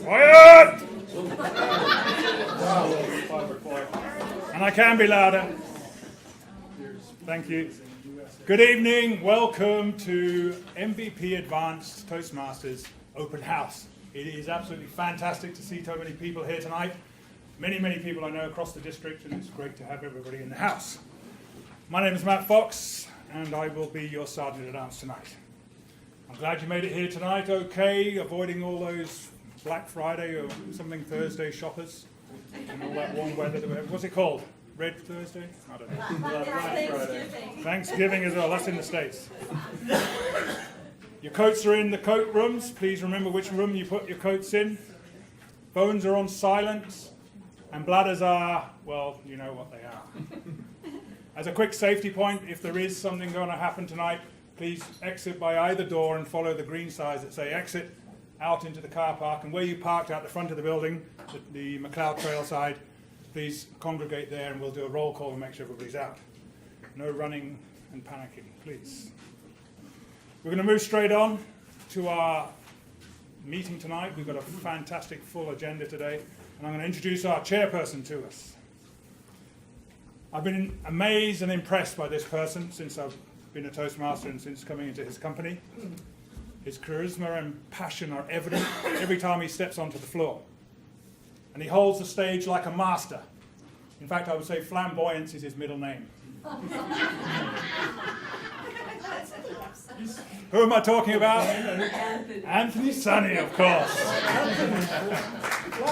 Quiet! And I can be louder. Thank you. Good evening. Welcome to MVP Advanced Toastmasters Open House. It is absolutely fantastic to see so many people here tonight. Many people I know across the district, and it's great to have everybody in the house. My name is Matt Fox, and I will be your Sergeant at Arms tonight. I'm glad you made it here tonight, okay, avoiding all those Black Friday or something Thursday shoppers and all that warm weather that we have. What's it called? Red Thursday? I don't know. Black Friday. Thanksgiving as well, that's in the States. Your coats are in the coat rooms. Please remember which room you put your coats in. Phones are on silent, and bladders are, well, you know what they are. As a quick safety point, if there is something going to happen tonight, please exit by either door and follow the green signs that say exit out into the car park. And where you parked out the front of the building, the McLeod Trail side, please congregate there and we'll do a roll call and make sure everybody's out. No running and panicking, please. We're going to move straight on to our meeting tonight. We've got a fantastic full agenda today, and I'm going to introduce our chairperson to us. I've been amazed and impressed by this person since I've been a Toastmaster and since coming into his company. His charisma and passion are evident every time he steps onto the floor. And he holds the stage like a master. In fact, I would say flamboyance is his middle name. Who am I talking about? Anthony Sonny, of course.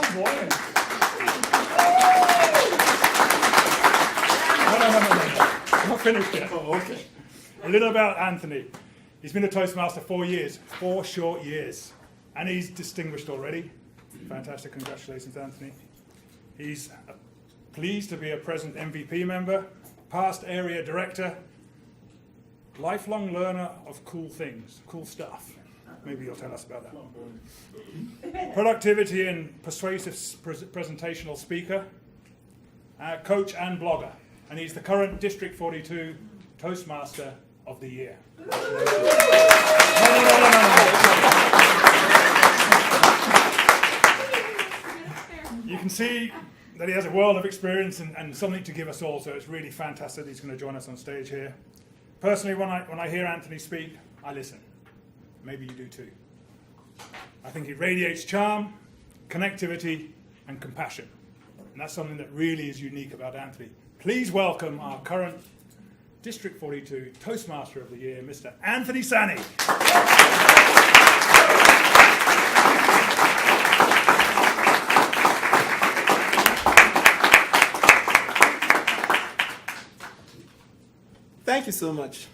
No. Not finished yet. Oh, okay. A little about Anthony. He's been a Toastmaster 4 years, 4 short years. And he's distinguished already. Fantastic. Congratulations, Anthony. He's pleased to be a present MVP member, past area director, lifelong learner of cool things, cool stuff. Maybe you'll tell us about that. Productivity and persuasive presentational speaker, coach and blogger. And he's the current District 42 Toastmaster of the Year. You can see that he has a world of experience and something to give us all, so it's really fantastic that he's going to join us on stage here. Personally, when I hear Anthony speak, I listen. Maybe you do too. I think he radiates charm, connectivity, and compassion. And that's something that really is unique about Anthony. Please welcome our current District 42 Toastmaster of the Year, Mr. Anthony Sonny. Thank you so much,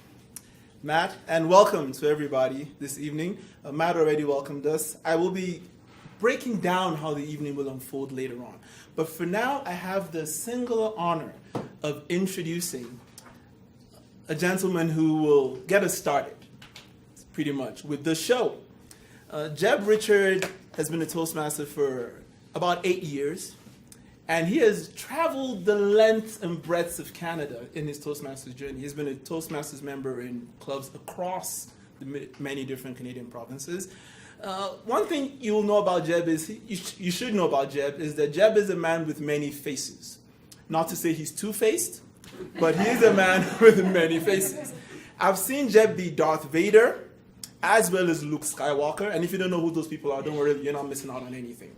Matt, and welcome to everybody this evening. Matt already welcomed us. I will be breaking down how the evening will unfold later on. But for now, I have the singular honor of introducing a gentleman who will get us started, pretty much, with the show. Jeb Richard has been a Toastmaster for about 8 years. And he has traveled the length and breadth of Canada in his Toastmasters journey. He's been a Toastmasters member in clubs across the many different Canadian provinces. One thing you'll know about Jeb is, you should know about Jeb, is that Jeb is a man with many faces. Not to say he's two-faced, but he is a man with many faces. I've seen Jeb be Darth Vader, as well as Luke Skywalker. And if you don't know who those people are, don't worry, you're not missing out on anything.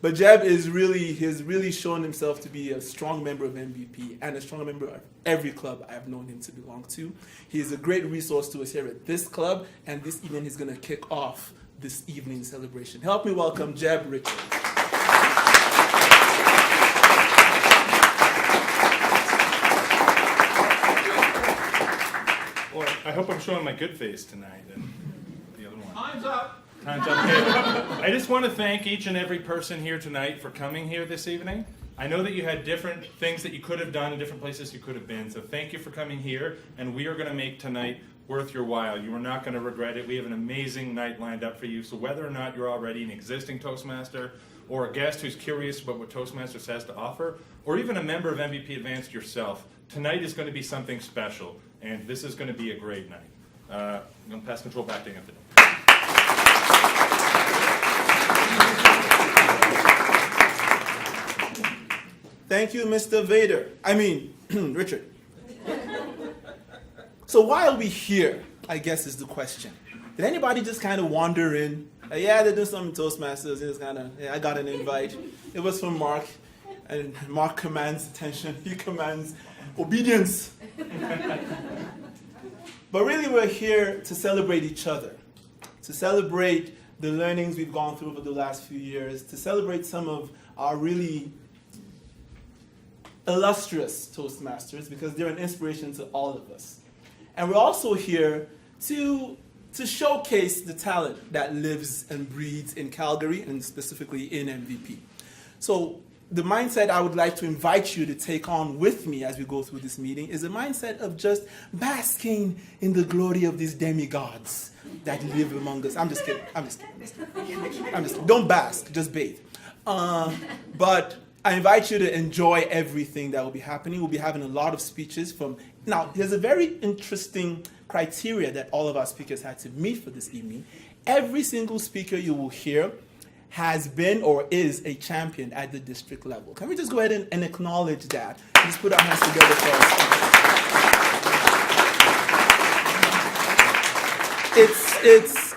But Jeb has really shown himself to be a strong member of MVP and a strong member of every club I've known him to belong to. He is a great resource to us here at this club, and this evening he's going to kick off this evening's celebration. Help me welcome Jeb Richard. Well, I hope I'm showing my good face tonight and the other one. Time's up. Time's up. Okay. I just want to thank each and every person here tonight for coming here this evening. I know that you had different things that you could have done and different places you could have been, so thank you for coming here, and we are going to make tonight worth your while. You are not going to regret it. We have an amazing night lined up for you, so whether or not you're already an existing Toastmaster or a guest who's curious about what Toastmasters has to offer, or even a member of MVP Advanced yourself, tonight is going to be something special, and this is going to be a great night. I'm going to pass control back to Anthony. Thank you, Mr. Vader. Richard. So why are we here, I guess is the question. Did anybody just kind of wander in? Yeah, they're doing something Toastmasters. It's kind of, I got an invite. It was from Mark, and Mark commands attention. He commands obedience. But really, we're here to celebrate each other, to celebrate the learnings we've gone through over the last few years, to celebrate some of our really illustrious Toastmasters, because they're an inspiration to all of us. And we're also here to showcase the talent that lives and breathes in Calgary, and specifically in MVP. So the mindset I would like to invite you to take on with me as we go through this meeting is a mindset of just basking in the glory of these demigods that live among us. I'm just kidding. Don't bask, just bathe. But I invite you to enjoy everything that will be happening. We'll be having a lot of speeches from... Now, there's a very interesting criteria that all of our speakers had to meet for this evening. Every single speaker you will hear has been or is a champion at the district level. Can we just go ahead and acknowledge that? Just put our hands together for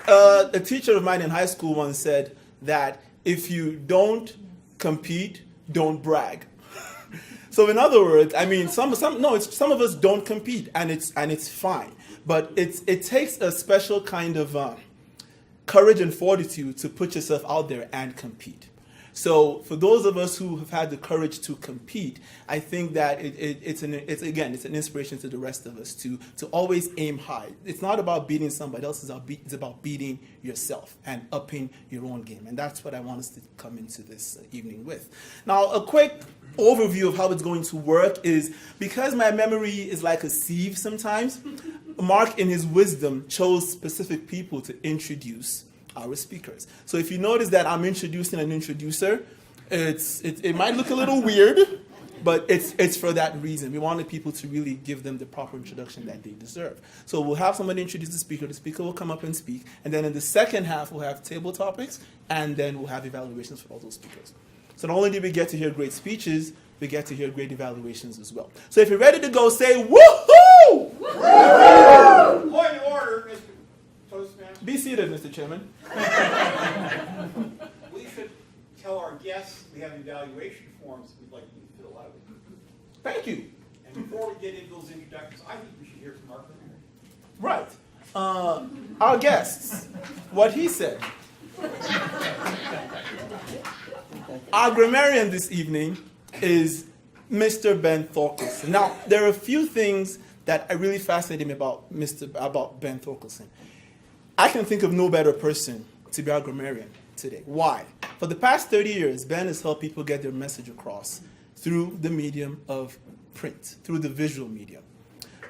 us. A teacher of mine in high school once said that if you don't compete, don't brag. So in other words, some of us don't compete, and it's fine. But it takes a special kind of courage and fortitude to put yourself out there and compete. So for those of us who have had the courage to compete, I think that it's an inspiration to the rest of us to always aim high. It's not about beating somebody else, it's about beating yourself and upping your own game. And that's what I want us to come into this evening with. Now, a quick overview of how it's going to work is, because my memory is like a sieve sometimes, Mark in his wisdom chose specific people to introduce our speakers. So if you notice that I'm introducing an introducer, it might look a little weird, but it's for that reason. We wanted people to really give them the proper introduction that they deserve. So we'll have somebody introduce the speaker will come up and speak, and then in the second half we'll have table topics, and then we'll have evaluations for all those speakers. So not only do we get to hear great speeches, we get to hear great evaluations as well. So if you're ready to go, say woohoo! Woohoo! Point of order, Mr. Toastmaster. Be seated, Mr. Chairman. We should tell our guests we have evaluation forms we'd like you to fill out. Thank you. And before we get into those introductions, I think we should hear from our premier. Right. Our guests, what he said. Our grammarian this evening is Mr. Ben Thorkelson. Now, there are a few things that really fascinate me about Ben Thorkelson. I can think of no better person to be our grammarian today. Why? For the past 30 years, Ben has helped people get their message across through the medium of print, through the visual medium.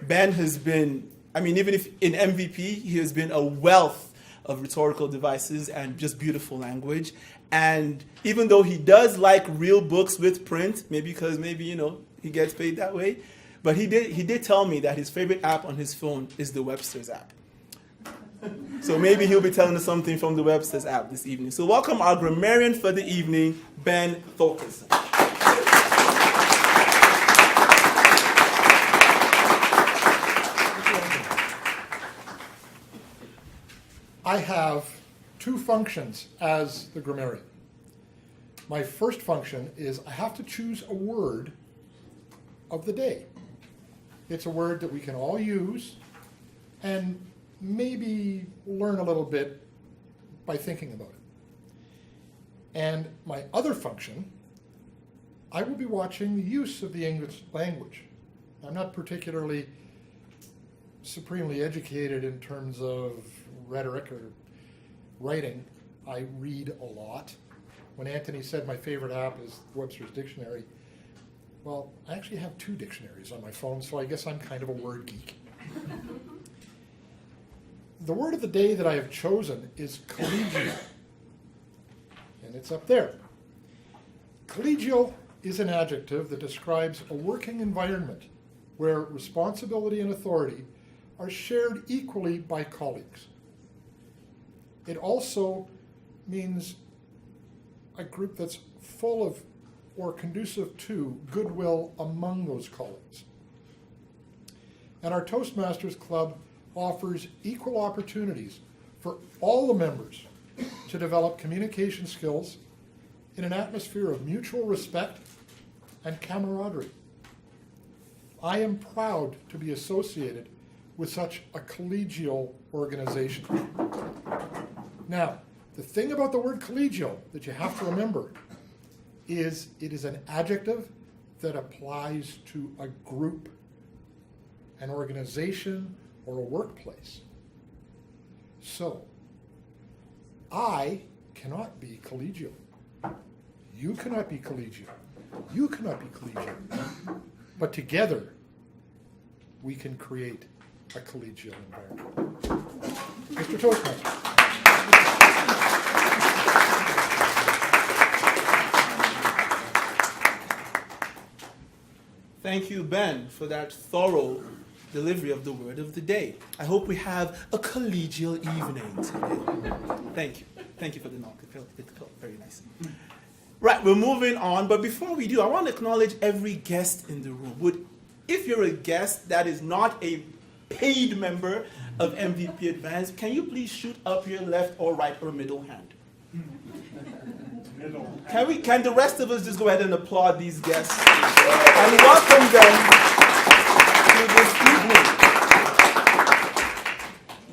Ben has been, even if in MVP, he has been a wealth of rhetorical devices and just beautiful language. And even though he does like real books with print, maybe he gets paid that way, but he did tell me that his favorite app on his phone is the Webster's app. So maybe he'll be telling us something from the Webster's app this evening. So welcome our grammarian for the evening, Ben Thorkelson. I have two functions as the grammarian. My first function is I have to choose a word of the day. It's a word that we can all use and maybe learn a little bit by thinking about it. And my other function, I will be watching the use of the English language. I'm not particularly supremely educated in terms of rhetoric or writing. I read a lot. When Anthony said my favorite app is Webster's Dictionary, well, I actually have two dictionaries on my phone, so I guess I'm kind of a word geek. The word of the day that I have chosen is collegiate, and it's up there. Collegial is an adjective that describes a working environment where responsibility and authority are shared equally by colleagues. It also means a group that's full of or conducive to goodwill among those colleagues. And our Toastmasters Club offers equal opportunities for all the members to develop communication skills in an atmosphere of mutual respect and camaraderie. I am proud to be associated with such a collegial organization. Now, the thing about the word collegial that you have to remember is it is an adjective that applies to a group, an organization, or a workplace. So, I cannot be collegial. You cannot be collegial. You cannot be collegial. But together, we can create a collegial environment. Mr. Toastmaster. Thank you, Ben, for that thorough delivery of the word of the day. I hope we have a collegial evening today. Thank you. Thank you for the knock. It felt very nice. Right, we're moving on, but before we do, I want to acknowledge every guest in the room. If you're a guest that is not a paid member of MVP Advanced, can you please shoot up your left or right or middle hand? Can the rest of us just go ahead and applaud these guests and welcome them to this evening?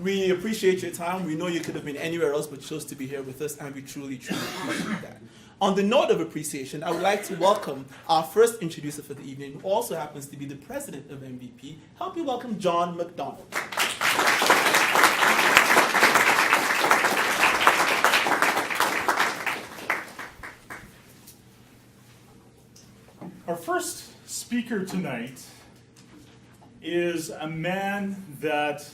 We appreciate your time. We know you could have been anywhere else but chose to be here with us, and we truly, truly appreciate that. On the note of appreciation, I would like to welcome our first introducer for the evening, who also happens to be the president of MVP. Help me welcome John McDonald. Our first speaker tonight is a man that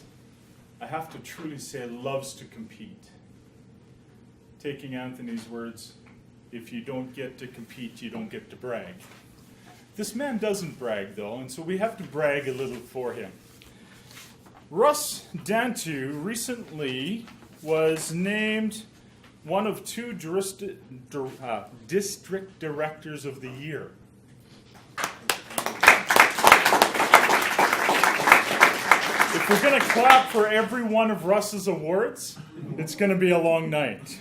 I have to truly say loves to compete. Taking Anthony's words, if you don't get to compete, you don't get to brag. This man doesn't brag, though, and so we have to brag a little for him. Russ Dantu recently was named one of 2 district directors of the year. If we're going to clap for every one of Russ's awards, it's going to be a long night.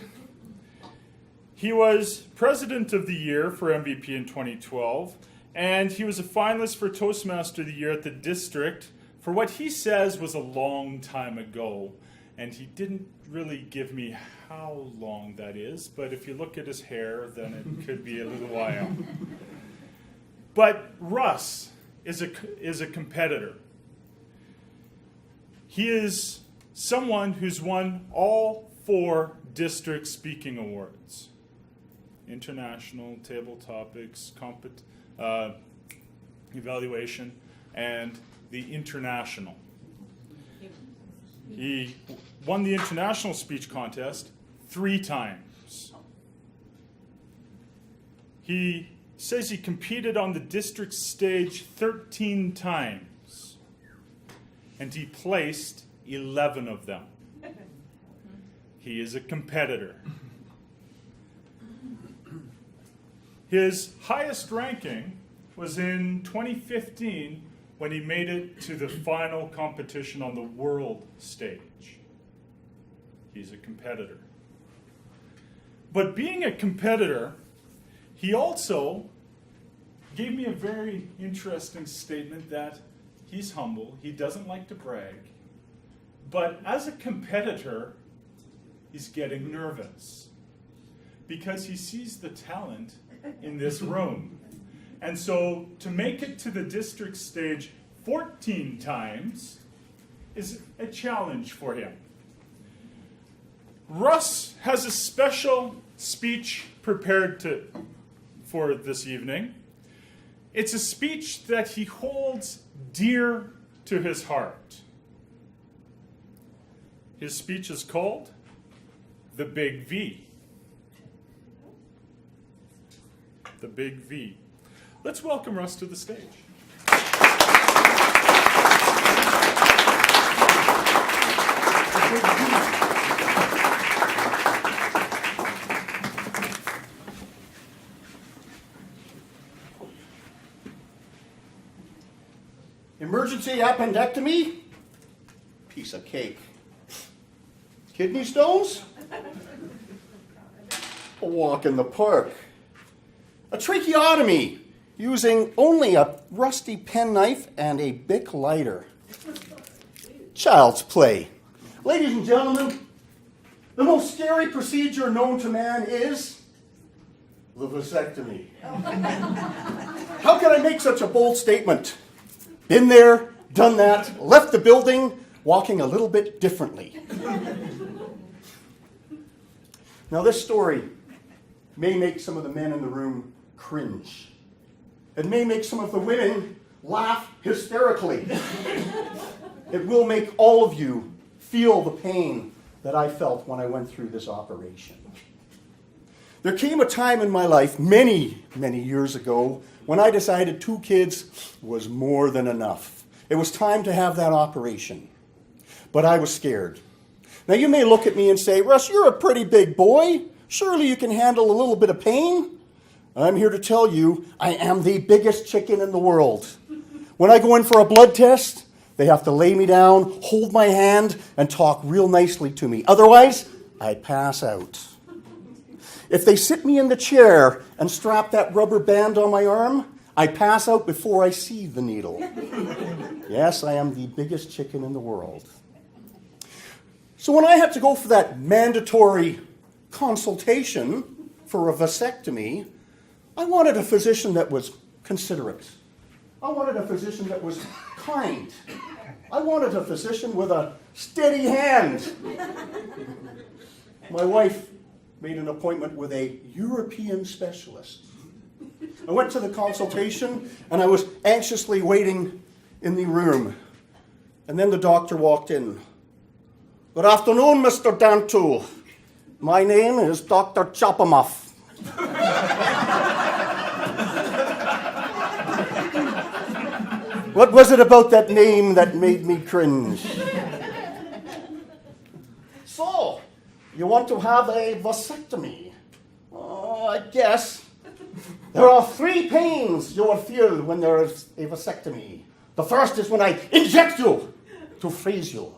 He was President of the Year for MVP in 2012, and he was a finalist for Toastmaster of the Year at the district for what he says was a long time ago. And he didn't really give me how long that is, but if you look at his hair, then it could be a little while. But Russ is a competitor. He is someone who's won all 4 district speaking awards. International, table topics, evaluation, and the international. He won the international speech contest 3 times. He says he competed on the district stage 13 times, and he placed 11 of them. He is a competitor. His highest ranking was in 2015 when he made it to the final competition on the world stage. He's a competitor. But being a competitor, he also gave me a very interesting statement that he's humble, he doesn't like to brag, but as a competitor, he's getting nervous because he sees the talent in this room. And so to make it to the district stage 14 times is a challenge for him. Russ has a special speech prepared for this evening. It's a speech that he holds dear to his heart. His speech is called The Big V. the big V. Let's welcome Russ to the stage. Emergency appendectomy? Piece of cake. Kidney stones? A walk in the park. A tracheotomy using only a rusty penknife and a Bic lighter. Child's play. Ladies and gentlemen, the most scary procedure known to man is the vasectomy. How can I make such a bold statement? Been there, done that, left the building, walking a little bit differently. Now this story may make some of the men in the room cringe. It may make some of the women laugh hysterically. It will make all of you feel the pain that I felt when I went through this operation. There came a time in my life, many, many years ago, when I decided 2 kids was more than enough. It was time to have that operation. But I was scared. Now you may look at me and say, Russ, you're a pretty big boy. Surely you can handle a little bit of pain. I'm here to tell you, I am the biggest chicken in the world. When I go in for a blood test, they have to lay me down, hold my hand, and talk real nicely to me. Otherwise, I pass out. If they sit me in the chair and strap that rubber band on my arm, I pass out before I see the needle. Yes, I am the biggest chicken in the world. So when I had to go for that mandatory consultation for a vasectomy, I wanted a physician that was considerate. I wanted a physician that was kind. I wanted a physician with a steady hand. My wife made an appointment with a European specialist. I went to the consultation and I was anxiously waiting in the room. And then the doctor walked in. Good afternoon, Mr. Dantu. My name is Dr. Chopamuff. What was it about that name that made me cringe? So, you want to have a vasectomy? I guess. There are 3 pains you will feel when there is a vasectomy. The first is when I inject you to freeze you.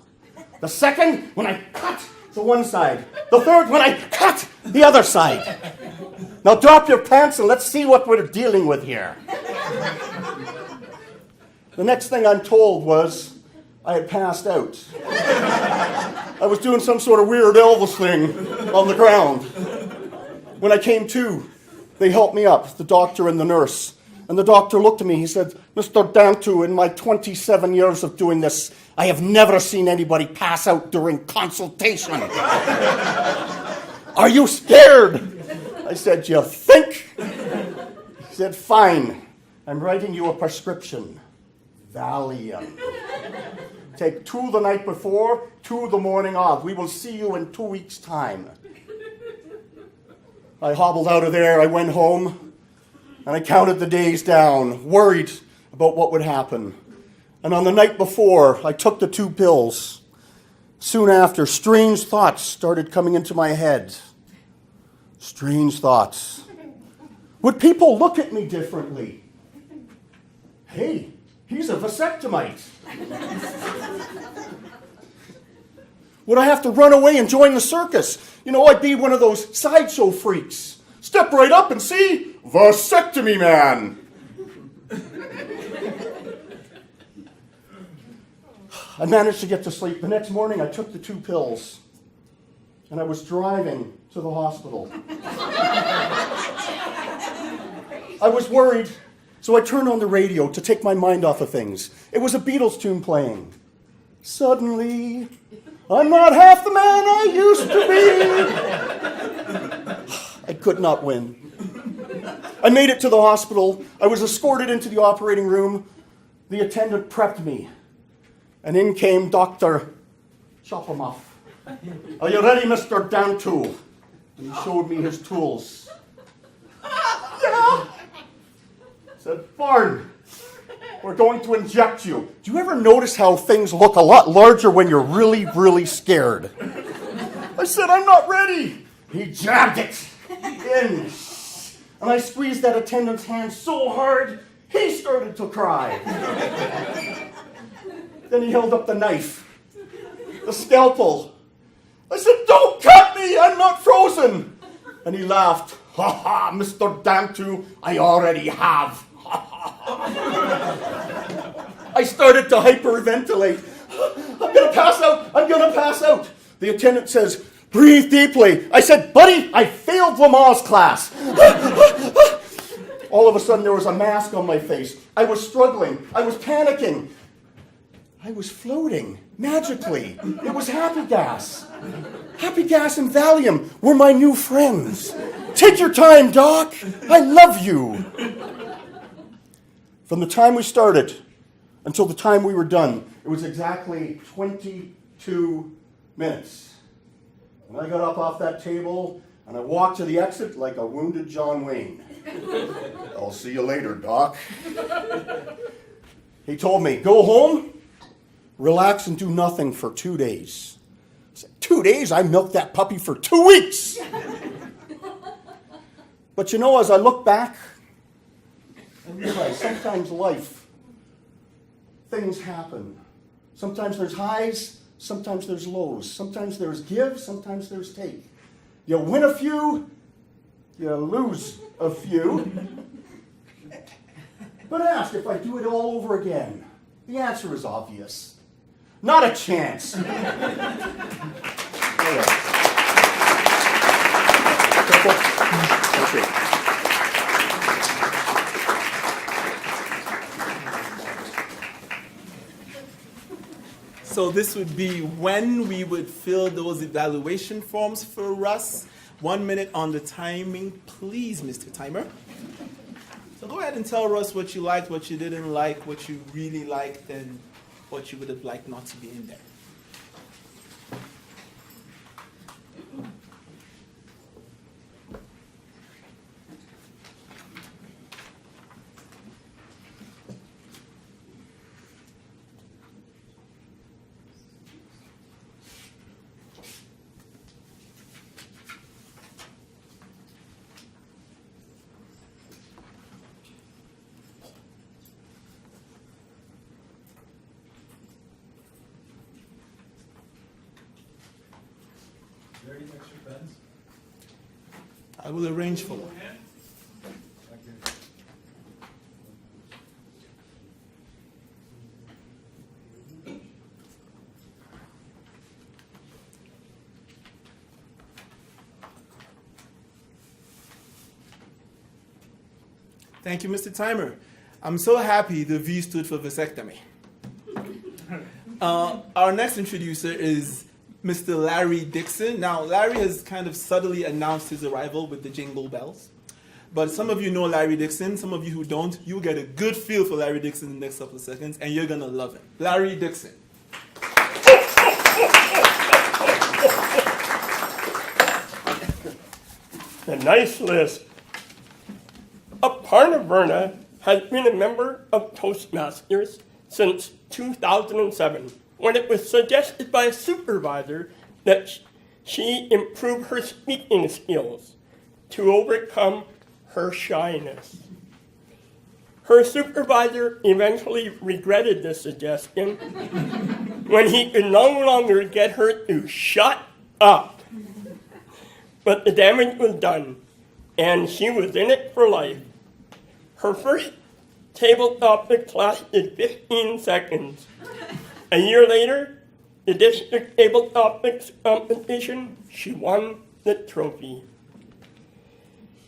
The second, when I cut to one side. The third, when I cut the other side. Now drop your pants and let's see what we're dealing with here. The next thing I'm told was I had passed out. I was doing some sort of weird Elvis thing on the ground. When I came to, they helped me up, the doctor and the nurse. And the doctor looked at me, he said, Mr. Dantu, in my 27 years of doing this, I have never seen anybody pass out during consultation. Are you scared? I said, you think? He said, fine, I'm writing you a prescription. Valium. Take 2 the night before, 2 the morning of. We will see you in 2 weeks' time. I hobbled out of there, I went home, and I counted the days down, worried about what would happen. And on the night before, I took the 2 pills. Soon after, strange thoughts started coming into my head. Strange thoughts. Would people look at me differently? Hey, he's a vasectomite. Would I have to run away and join the circus? You know, I'd be one of those sideshow freaks. Step right up and see, vasectomy man. I managed to get to sleep. The next morning, I took the 2 pills, and I was driving to the hospital. I was worried, so I turned on the radio to take my mind off of things. It was a Beatles tune playing. Suddenly, I'm not half the man I used to be. I could not win. I made it to the hospital. I was escorted into the operating room. The attendant prepped me. And in came Dr. Chopamuff. Are you ready, Mr. Dantu? And he showed me his tools. Yeah. Said, Barn, we're going to inject you. Do you ever notice how things look a lot larger when you're really, really scared? I said, I'm not ready. He jabbed it in. And I squeezed that attendant's hand so hard, he started to cry. Then he held up the knife, the scalpel. I said, don't cut me, I'm not frozen. And he laughed. Ha ha, Mr. Damtu, I already have. I started to hyperventilate. I'm going to pass out. I'm going to pass out. The attendant says, breathe deeply. I said, buddy, I failed Lamaze class. All of a sudden, there was a mask on my face. I was struggling. I was panicking. I was floating magically. It was Happy Gas. Happy Gas and Valium were my new friends. Take your time, Doc. I love you. From the time we started until the time we were done, it was exactly 22 minutes. And I got up off that table and I walked to the exit like a wounded John Wayne. I'll see you later, Doc. He told me, go home, relax and do nothing for 2 days. I said, 2 days? I milked that puppy for 2 weeks. But you know, as I look back, I realize sometimes life, things happen. Sometimes there's highs, sometimes there's lows. Sometimes there's give, sometimes there's take. You win a few, you lose a few. But ask if I do it all over again. The answer is obvious. Not a chance. So this would be when we would fill those evaluation forms for Russ. 1 minute on the timing, please, Mr. Timer. So go ahead and tell Russ what you liked, what you didn't like, what you really liked, and what you would have liked not to be in there. I will arrange for one. Thank you, Mr. Timer. I'm so happy the V stood for vasectomy. Our next introducer is Mr. Larry Dixon. Now, Larry has kind of subtly announced his arrival with the jingle bells. But some of you know Larry Dixon. Some of you who don't, you'll get a good feel for Larry Dixon in the next couple of seconds, and you're going to love him. Larry Dixon. A nice list. Aparna Verna has been a member of Toastmasters since 2007, when it was suggested by a supervisor that she improve her speaking skills to overcome her shyness. Her supervisor eventually regretted this suggestion when he could no longer get her to shut up. But the damage was done, and she was in it for life. Her first table topic lasted 15 seconds. A year later, the district table topics competition, she won the trophy.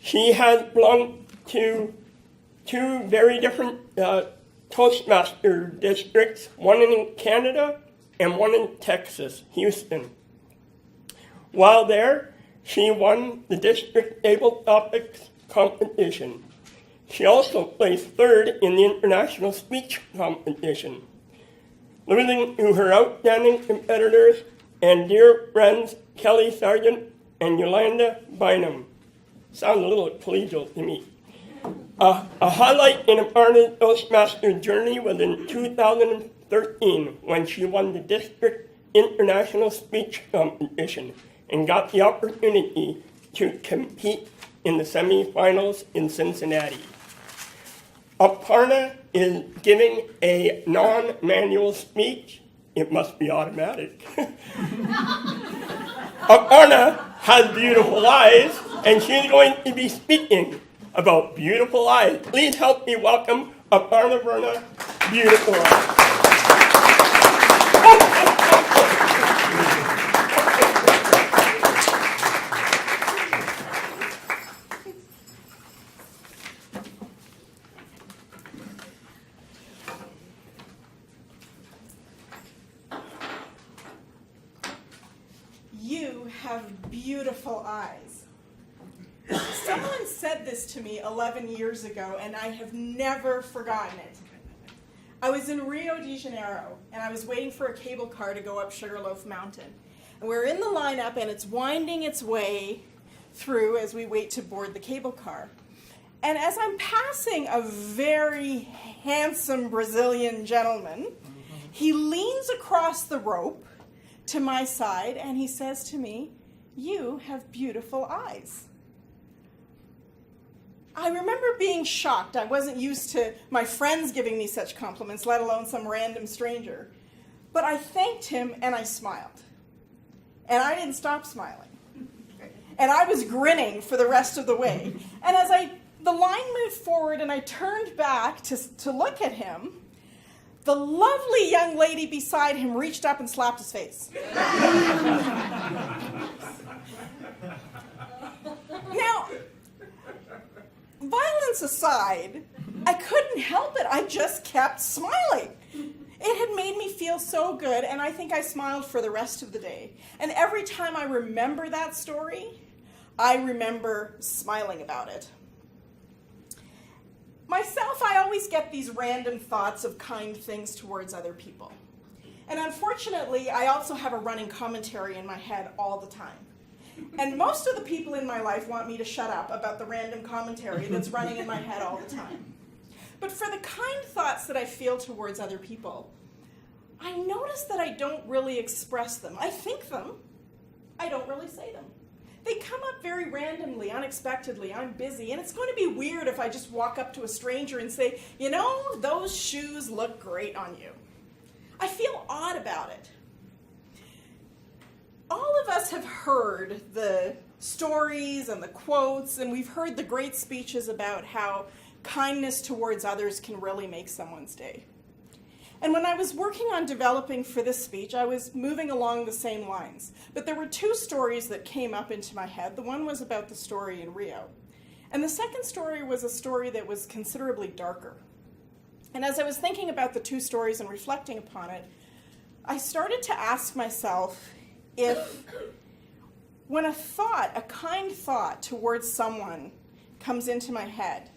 She has belonged to two very different Toastmaster districts, one in Canada and one in Texas, Houston. While there, she won the district table topics competition. She also placed third in the international speech competition. Losing to her outstanding competitors and dear friends Kelly Sargent and Yolanda Bynum. Sounds a little collegial to me. A highlight in Aparna's Toastmaster journey was in 2013 when she won the District International Speech Competition and got the opportunity to compete in the semifinals in Cincinnati. Aparna is giving a non-manual speech. It must be automatic. Aparna has beautiful eyes, and she's going to be speaking about beautiful eyes. Please help me welcome Aparna Verna, beautiful eyes. You have beautiful eyes. Someone said this to me 11 years ago, and I have never forgotten it. I was in Rio de Janeiro, and I was waiting for a cable car to go up Sugarloaf Mountain. And we're in the lineup, and it's winding its way through as we wait to board the cable car. And as I'm passing a very handsome Brazilian gentleman, he leans across the rope to my side, and he says to me, "You have beautiful eyes." I remember being shocked. I wasn't used to my friends giving me such compliments, let alone some random stranger. But I thanked him and I smiled. And I didn't stop smiling. And I was grinning for the rest of the way. And as the line moved forward and I turned back to look at him, the lovely young lady beside him reached up and slapped his face. Now, violence aside, I couldn't help it. I just kept smiling. It had made me feel so good, and I think I smiled for the rest of the day. And every time I remember that story, I remember smiling about it. Myself, I always get these random thoughts of kind things towards other people. And unfortunately, I also have a running commentary in my head all the time. And most of the people in my life want me to shut up about the random commentary that's running in my head all the time. But for the kind thoughts that I feel towards other people, I notice that I don't really express them. I think them, I don't really say them. They come up very randomly, unexpectedly. I'm busy, and it's going to be weird if I just walk up to a stranger and say, "You know, those shoes look great on you." I feel odd about it. All of us have heard the stories and the quotes, and we've heard the great speeches about how kindness towards others can really make someone's day. And when I was working on developing for this speech, I was moving along the same lines. But there were two stories that came up into my head. The one was about the story in Rio. And the second story was a story that was considerably darker. And as I was thinking about the two stories and reflecting upon it, I started to ask myself if when a thought, a kind thought towards someone comes into my head,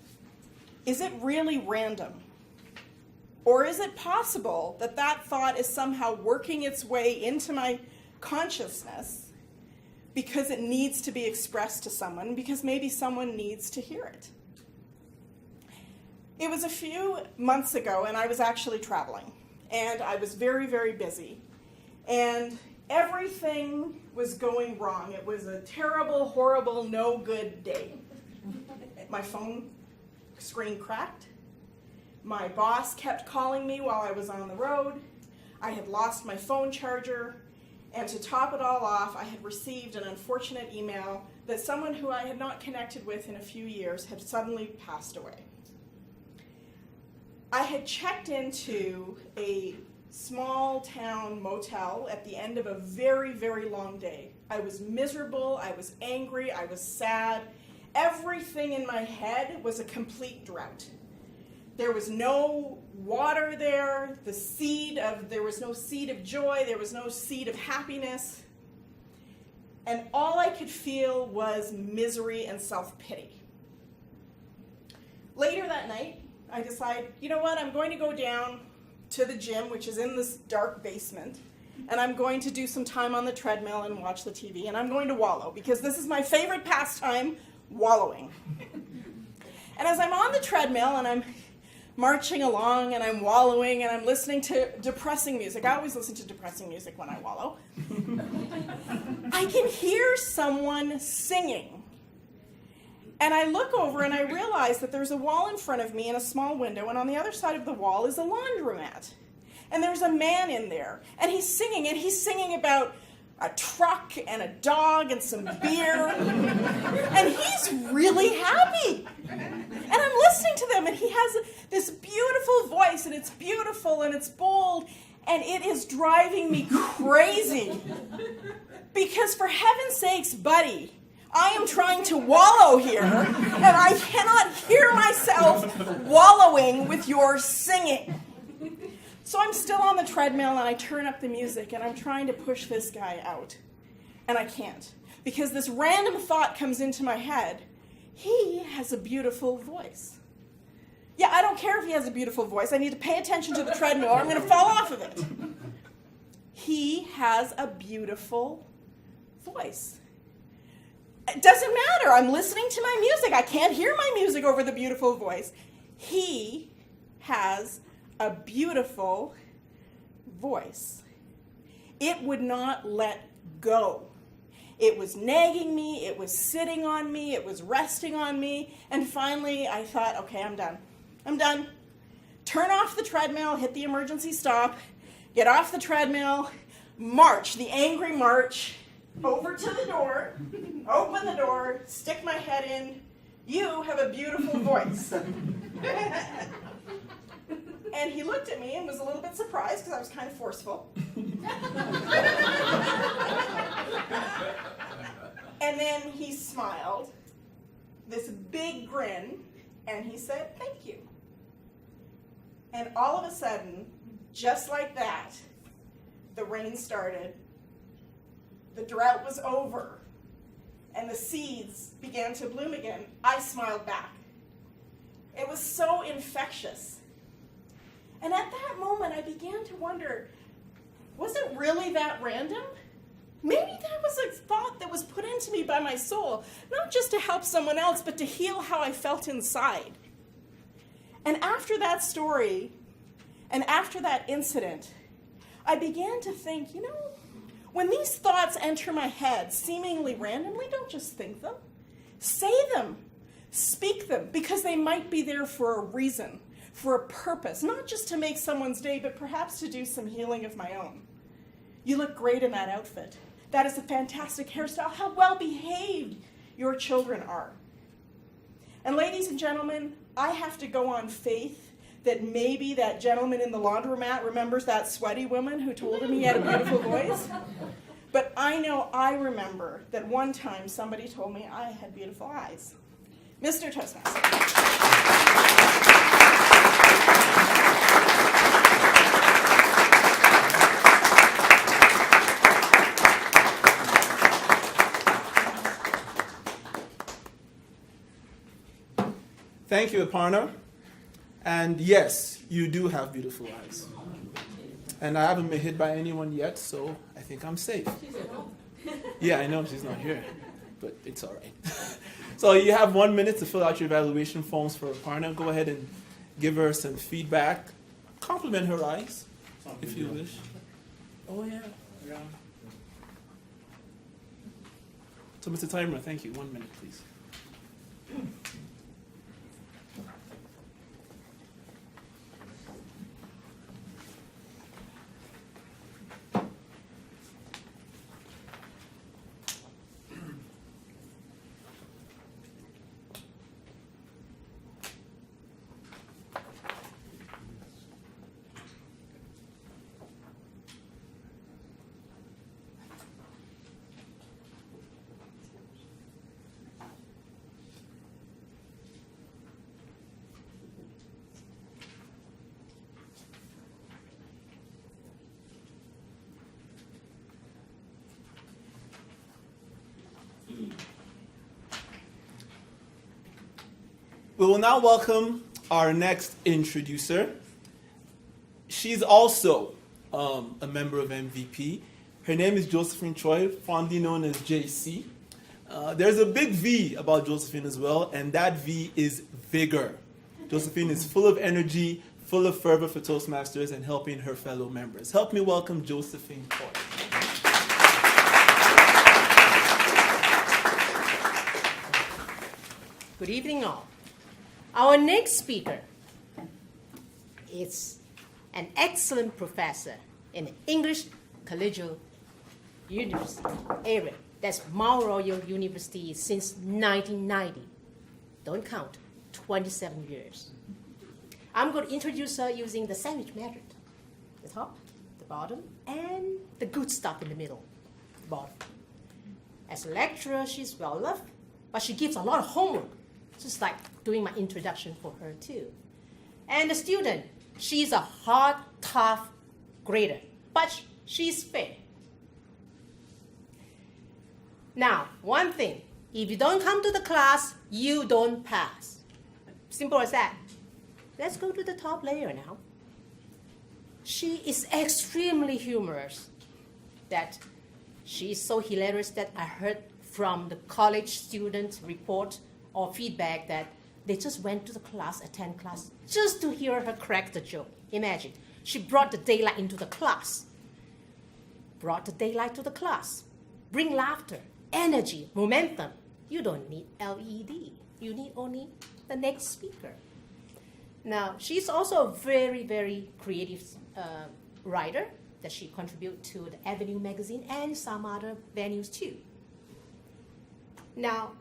is it really random? Or is it possible that that thought is somehow working its way into my consciousness because it needs to be expressed to someone, because maybe someone needs to hear it? It was a few months ago, and I was actually traveling, and I was very, very busy, and everything was going wrong. It was a terrible, horrible, no good day. My phone screen cracked. My boss kept calling me while I was on the road. I had lost my phone charger. And to top it all off, I had received an unfortunate email that someone who I had not connected with in a few years had suddenly passed away. I had checked into a small town motel at the end of a very, very long day. I was miserable, I was angry, I was sad. Everything in my head was a complete drought. There was no water there, there was no seed of joy, there was no seed of happiness. And all I could feel was misery and self-pity. Later that night, I decided, you know what, I'm going to go down to the gym, which is in this dark basement, and I'm going to do some time on the treadmill and watch the TV, and I'm going to wallow, because this is my favorite pastime, wallowing. And as I'm on the treadmill and I'm marching along and I'm wallowing and I'm listening to depressing music. I always listen to depressing music when I wallow. I can hear someone singing. And I look over and I realize that there's a wall in front of me and a small window, and on the other side of the wall is a laundromat. And there's a man in there, and he's singing about a truck and a dog and some beer. And he's really happy. And I'm listening to them, and he has this beautiful voice, and it's beautiful, and it's bold, and it is driving me crazy. Because for heaven's sakes, buddy, I am trying to wallow here, and I cannot hear myself wallowing with your singing. So I'm still on the treadmill, and I turn up the music, and I'm trying to push this guy out. And I can't, because this random thought comes into my head. He has a beautiful voice. Yeah, I don't care if he has a beautiful voice. I need to pay attention to the treadmill, or I'm going to fall off of it. He has a beautiful voice. It doesn't matter. I'm listening to my music. I can't hear my music over the beautiful voice. He has a beautiful voice. It would not let go. It was nagging me, it was sitting on me, it was resting on me, and finally I thought, okay, I'm done. I'm done. Turn off the treadmill, hit the emergency stop, get off the treadmill, march, the angry march, over to the door, open the door, stick my head in. You have a beautiful voice. And he looked at me and was a little bit surprised because I was kind of forceful. And then he smiled, this big grin, and he said, "Thank you." And all of a sudden, just like that, the rain started, the drought was over, and the seeds began to bloom again. I smiled back. It was so infectious. And at that moment, I began to wonder, was it really that random? Maybe that was a thought that was put into me by my soul, not just to help someone else, but to heal how I felt inside. And after that story, and after that incident, I began to think, when these thoughts enter my head seemingly randomly, don't just think them. Say them. Speak them, because they might be there for a reason, for a purpose, not just to make someone's day, but perhaps to do some healing of my own. You look great in that outfit. That is a fantastic hairstyle. How well behaved your children are. And ladies and gentlemen, I have to go on faith that maybe that gentleman in the laundromat remembers that sweaty woman who told him he had a beautiful voice. But I know I remember that one time somebody told me I had beautiful eyes. Mr. Toastmaster. Thank you, Aparna. And yes, you do have beautiful eyes. And I haven't been hit by anyone yet, so I think I'm safe. Yeah, I know she's not here, but it's all right. So you have 1 minute to fill out your evaluation forms for Aparna. Go ahead and give her some feedback. Compliment her eyes, if you wish. Oh, yeah. So, Mr. Timer, thank you. 1 minute, please. We will now welcome our next introducer. She's also a member of MVP. Her name is Josephine Choi, fondly known as JC. There's a big V about Josephine as well, and that V is vigor. Josephine is full of energy, full of fervor for Toastmasters and helping her fellow members. Help me welcome Josephine Coy. Good evening, all. Our next speaker is an excellent professor in the English Collegiate University area. That's Mount Royal University since 1990. Don't count, 27 years. I'm going to introduce her using the sandwich method. The top, the bottom, and the good stuff in the middle, the bottom. As a lecturer, she's well loved, but she gives a lot of homework, just like doing my introduction for her too. And the student, she's a hard, tough grader, but she's fair. Now, one thing, if you don't come to the class, you don't pass. Simple as that. Let's go to the top layer now. She is extremely humorous. That she is so hilarious that I heard from the college student report or feedback that they just went to the class, attend class, just to hear her crack the joke. Imagine, she brought the daylight into the class. Brought the daylight to the class. Bring laughter, energy, momentum. You don't need LED. You need only the next speaker. Now, she's also a very, very creative writer that she contributes to the Avenue magazine and some other venues too. Now,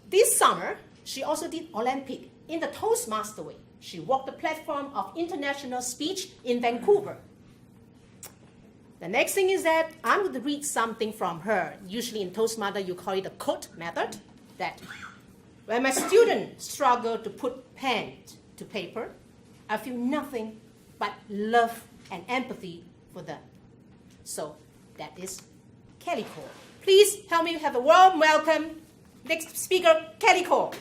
this summer, she also did Olympic in the Toastmaster way. She walked the platform of international speech in Vancouver. The next thing is that I'm going to read something from her. Usually in Toastmaster, you call it the quote method. That when my students struggle to put pen to paper, I feel nothing but love and empathy for them. So that is Kelly Cole. Please help me have a warm welcome. Next speaker, Kelly Cole.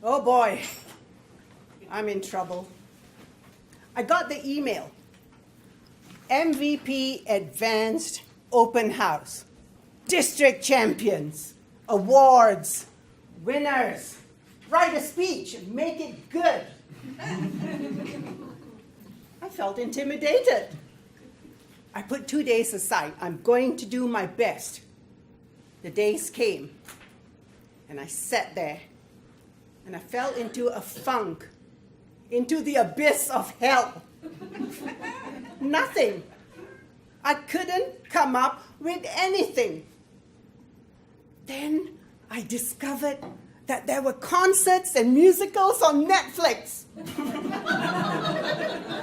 Oh boy, I'm in trouble. I got the email. MVP Advanced Open House. District champions. Awards. Winners. Write a speech. Make it good. I felt intimidated. I put 2 days aside. I'm going to do my best. The days came. And I sat there. And I fell into a funk, into the abyss of hell. Nothing. I couldn't come up with anything. Then I discovered that there were concerts and musicals on Netflix.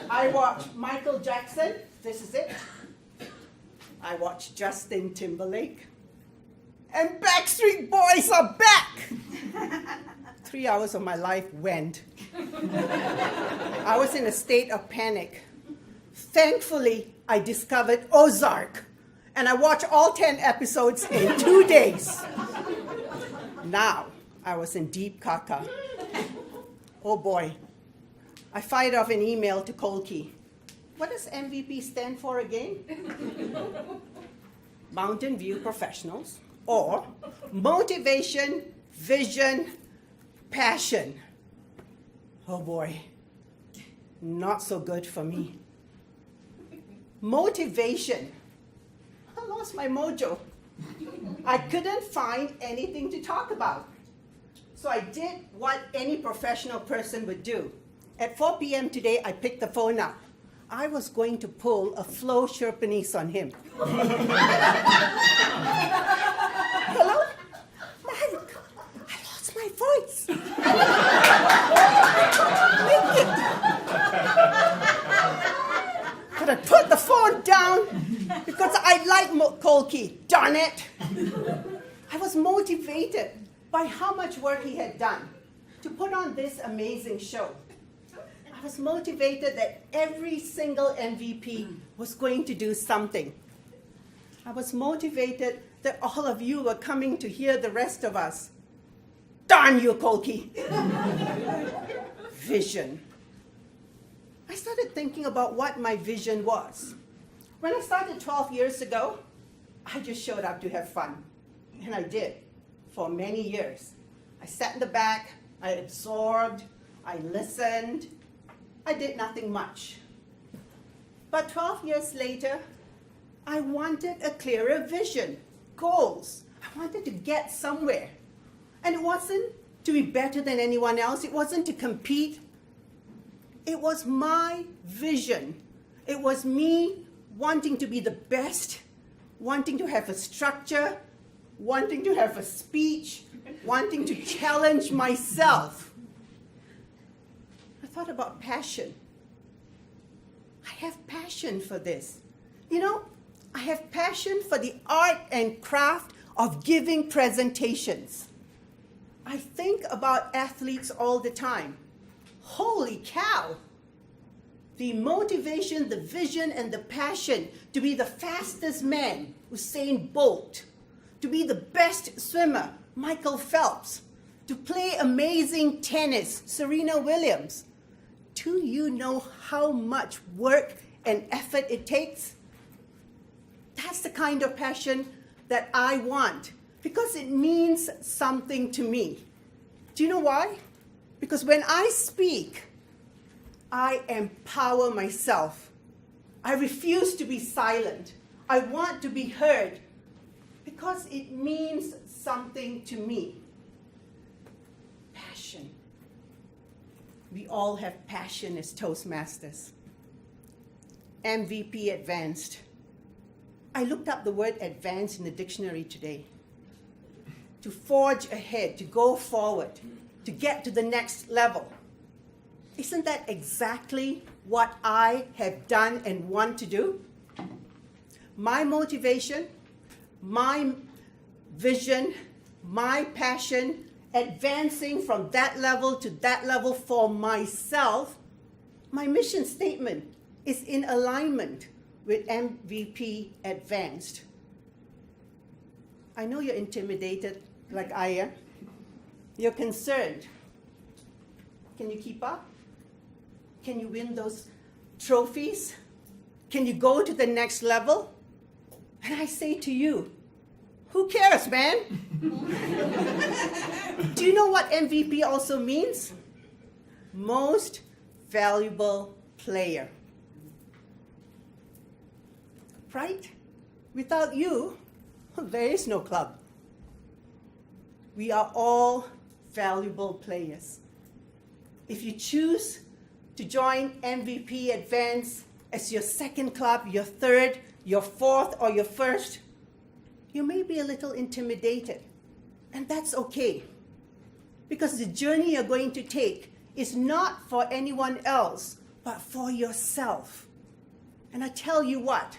I watched Michael Jackson. This is it. I watched Justin Timberlake. And Backstreet Boys are back. 3 hours of my life went. I was in a state of panic. Thankfully, I discovered Ozark, and I watched all 10 episodes in 2 days. Now, I was in deep caca. Oh boy. I fired off an email to Kolke. What does MVP stand for again? Mountain View Professionals, or Motivation, Vision, Passion. Oh boy, not so good for me. Motivation. I lost my mojo. I couldn't find anything to talk about. So I did what any professional person would do. At 4 p.m. today, I picked the phone up. I was going to pull a Flo Sherpanese on him. Hello? Mark, I lost my voice. But I put the phone down because I like Kolke. Darn it. I was motivated by how much work he had done to put on this amazing show. I was motivated that every single MVP was going to do something. I was motivated that all of you were coming to hear the rest of us. Darn you, Kolki! Vision. I started thinking about what my vision was. When I started 12 years ago, I just showed up to have fun. And I did, for many years. I sat in the back, I absorbed, I listened. I did nothing much. But 12 years later, I wanted a clearer vision, goals. I wanted to get somewhere. And it wasn't to be better than anyone else. It wasn't to compete. It was my vision. It was me wanting to be the best, wanting to have a structure, wanting to have a speech, wanting to challenge myself. I thought about passion. I have passion for this. You know, I have passion for the art and craft of giving presentations. I think about athletes all the time. Holy cow! The motivation, the vision, and the passion to be the fastest man, Usain Bolt, to be the best swimmer, Michael Phelps, to play amazing tennis, Serena Williams. Do you know how much work and effort it takes? That's the kind of passion that I want, because it means something to me. Do you know why? Because when I speak, I empower myself. I refuse to be silent. I want to be heard because it means something to me. Passion. We all have passion as Toastmasters. MVP advanced. I looked up the word advanced in the dictionary today. To forge ahead, to go forward, to get to the next level. Isn't that exactly what I have done and want to do? My motivation, my vision, my passion, advancing from that level to that level for myself, my mission statement is in alignment with MVP Advanced. I know you're intimidated like I am. You're concerned. Can you keep up? Can you win those trophies? Can you go to the next level? And I say to you, who cares, man? Do you know what MVP also means? Most valuable player. Right? Without you, there is no club. We are all valuable players. If you choose to join MVP Advance as your second club, your third, your fourth, or your first, you may be a little intimidated. And that's okay. Because the journey you're going to take is not for anyone else, but for yourself. And I tell you what,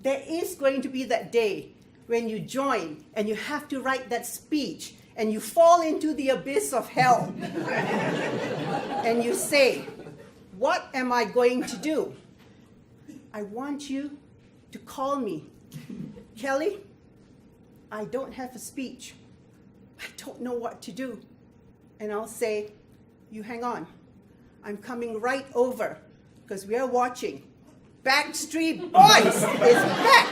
there is going to be that day when you join and you have to write that speech and you fall into the abyss of hell. And you say, what am I going to do? I want you to call me. Kelly, I don't have a speech. I don't know what to do. And I'll say, you hang on. I'm coming right over because we are watching. Backstreet Boys is back.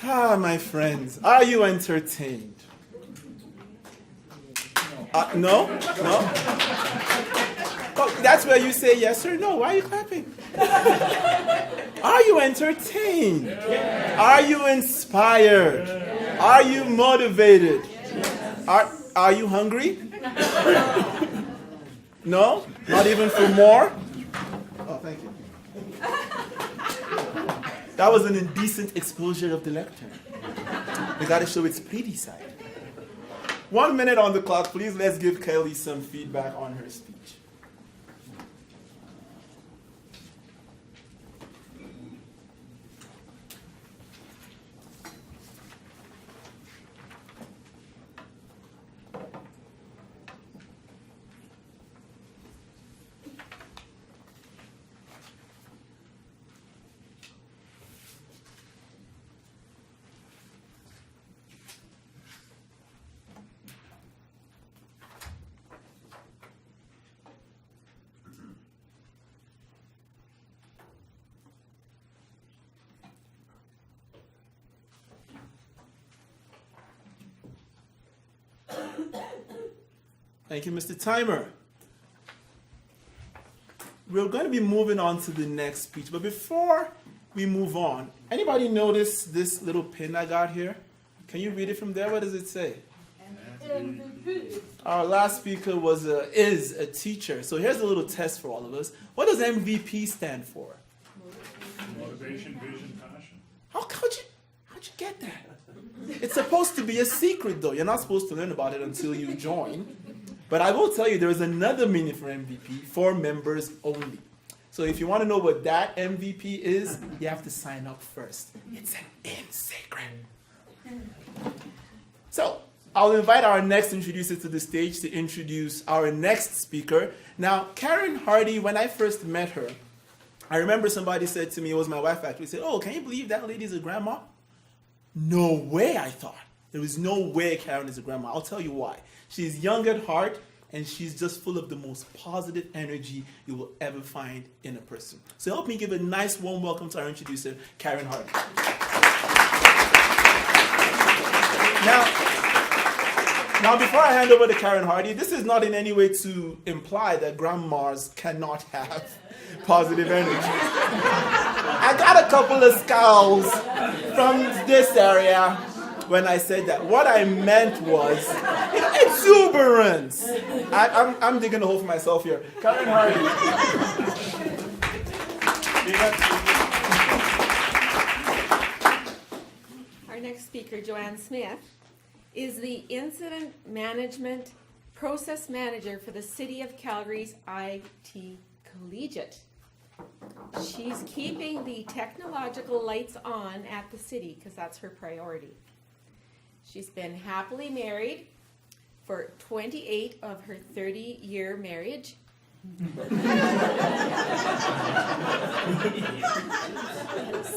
Ah, my friends, are you entertained? No? No? Oh, that's where you say yes or no. Why are you clapping? Are you entertained? Yeah. Are you inspired? Yeah. Are you motivated? Yeah. Are you hungry? No? Not even for more? Oh, thank you. That was an indecent exposure of the lectern. We got to show its pretty side. 1 minute on the clock, please. Let's give Kelly some feedback on her speech. Thank you, Mr. Timer. We're going to be moving on to the next speech, but before we move on, anybody notice this little pin I got here? Can you read it from there? What does it say? MVP. Our last speaker is a teacher. So here's a little test for all of us. What does MVP stand for? Motivation, vision, passion. How'd you get that? It's supposed to be a secret, though. You're not supposed to learn about it until you join. But I will tell you, there is another meaning for MVP, for members only. So if you want to know what that MVP is, you have to sign up first. It's an in secret. So I'll invite our next introducer to the stage to introduce our next speaker. Now, Karen Hardy, when I first met her, I remember somebody said to me, it was my wife actually, said, "Oh, can you believe that lady's a grandma?" No way, I thought. There was no way Karen is a grandma. I'll tell you why. She's young at heart, and she's just full of the most positive energy you will ever find in a person. So help me give a nice warm welcome to our introducer, Karen Hardy. Now, before I hand over to Karen Hardy, this is not in any way to imply that grandmas cannot have positive energy. I got a couple of scowls from this area when I said that. What I meant was exuberance. I'm digging a hole for myself here. Karen Hardy. Our next speaker, Joanne Smith, is the Incident Management Process Manager for the City of Calgary's IT Collegiate. She's keeping the technological lights on at the city because that's her priority. She's been happily married for 28 of her 30-year marriage.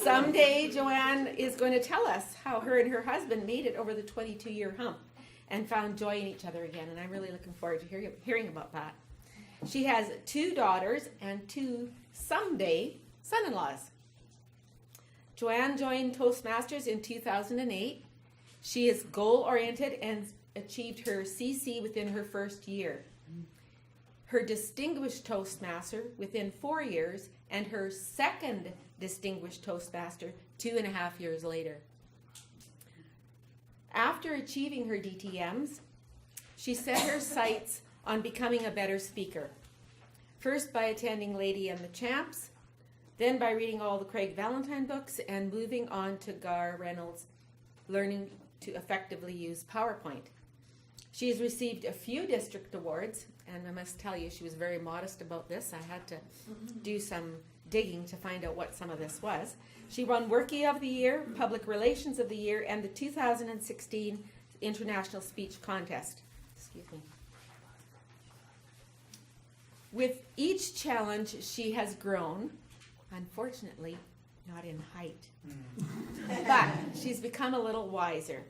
Someday Joanne is going to tell us how her and her husband made it over the 22-year hump and found joy in each other again, and I'm really looking forward to hearing about that. She has 2 daughters and 2 someday son-in-laws. Joanne joined Toastmasters in 2008. She is goal-oriented and achieved her CC within her first year. Her distinguished Toastmaster within 4 years, and her second distinguished Toastmaster 2.5 years later. After achieving her DTMs, she set her sights on becoming a better speaker. First by attending Lady and the Champs, then by reading all the Craig Valentine books, and moving on to Gar Reynolds' Learning to Effectively Use PowerPoint. She has received a few district awards, and I must tell you, she was very modest about this. I had to do some digging to find out what some of this was. She won Workie of the Year, Public Relations of the Year, and the 2016 International Speech Contest. Excuse me. With each challenge, she has grown, unfortunately, not in height, but she's become a little wiser.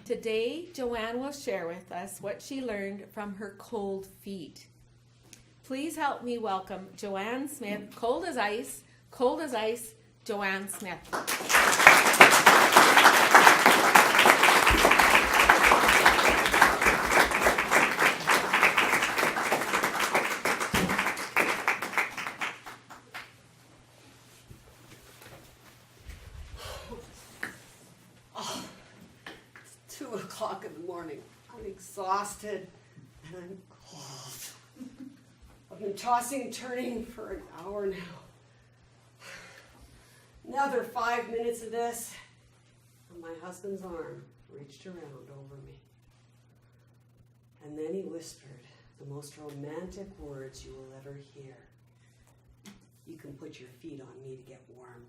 Today, Joanne will share with us what she learned from her cold feet. Please help me welcome Joanne Smith, cold as ice, Joanne Smith. It's 2 o'clock in the morning. I'm exhausted and I'm cold. I've been tossing and turning for an hour now. Another 5 minutes of this, and my husband's arm reached around over me. And then he whispered the most romantic words you will ever hear. You can put your feet on me to get warm.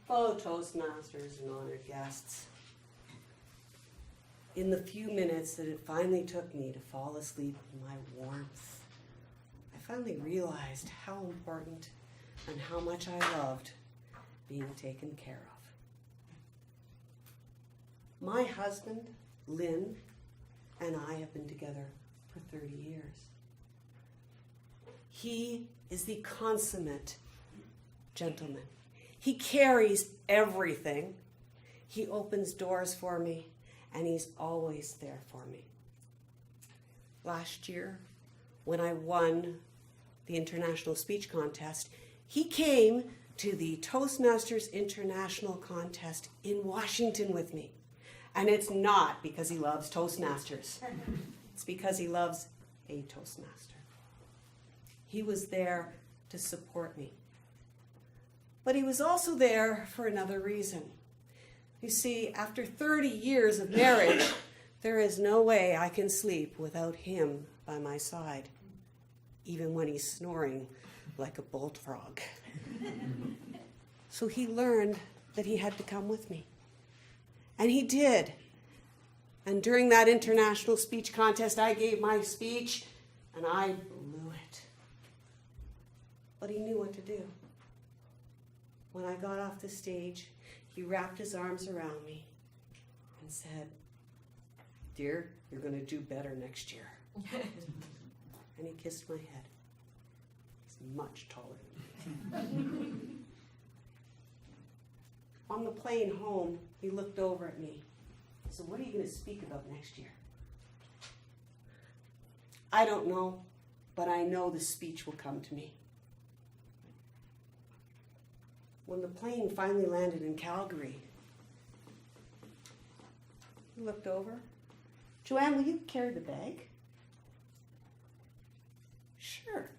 Fellow Toastmasters and honored guests, in the few minutes that it finally took me to fall asleep in my warmth, I finally realized how important and how much I loved being taken care of. My husband, Lynn, and I have been together for 30 years. He is the consummate gentleman. He carries everything. He opens doors for me, and he's always there for me. last year when I won the International Speech Contest. He came to the Toastmasters International Contest in Washington with me. And it's not because he loves Toastmasters. It's because he loves a Toastmaster. He was there to support me. But he was also there for another reason. You see, after 30 years of marriage, there is no way I can sleep without him by my side, even when he's snoring like a bullfrog. So he learned that he had to come with me. And he did. And during that international speech contest, I gave my speech, and I blew it. But he knew what to do. When I got off the stage, he wrapped his arms around me and said, "Dear, you're going to do better next year." And he kissed my head. He's much taller than me. On the plane home, he looked over at me. He said, "What are you going to speak about next year?" I don't know, but I know the speech will come to me. When the plane finally landed in Calgary, he looked over. "Joanne, will you carry the bag?" "Sure."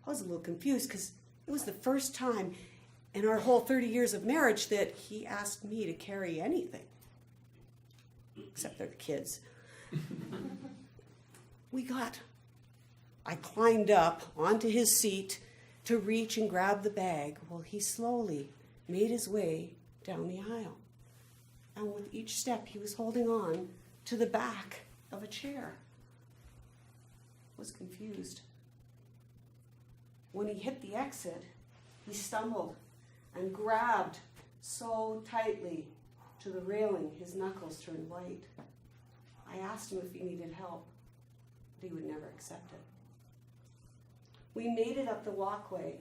I was a little confused because it was the first time in our whole 30 years of marriage that he asked me to carry anything, except for the kids. I climbed up onto his seat to reach and grab the bag while he slowly made his way down the aisle. And with each step, he was holding on to the back of a chair. I was confused. When he hit the exit, he stumbled and grabbed so tightly to the railing, his knuckles turned white. I asked him if he needed help, but he would never accept it. We made it up the walkway,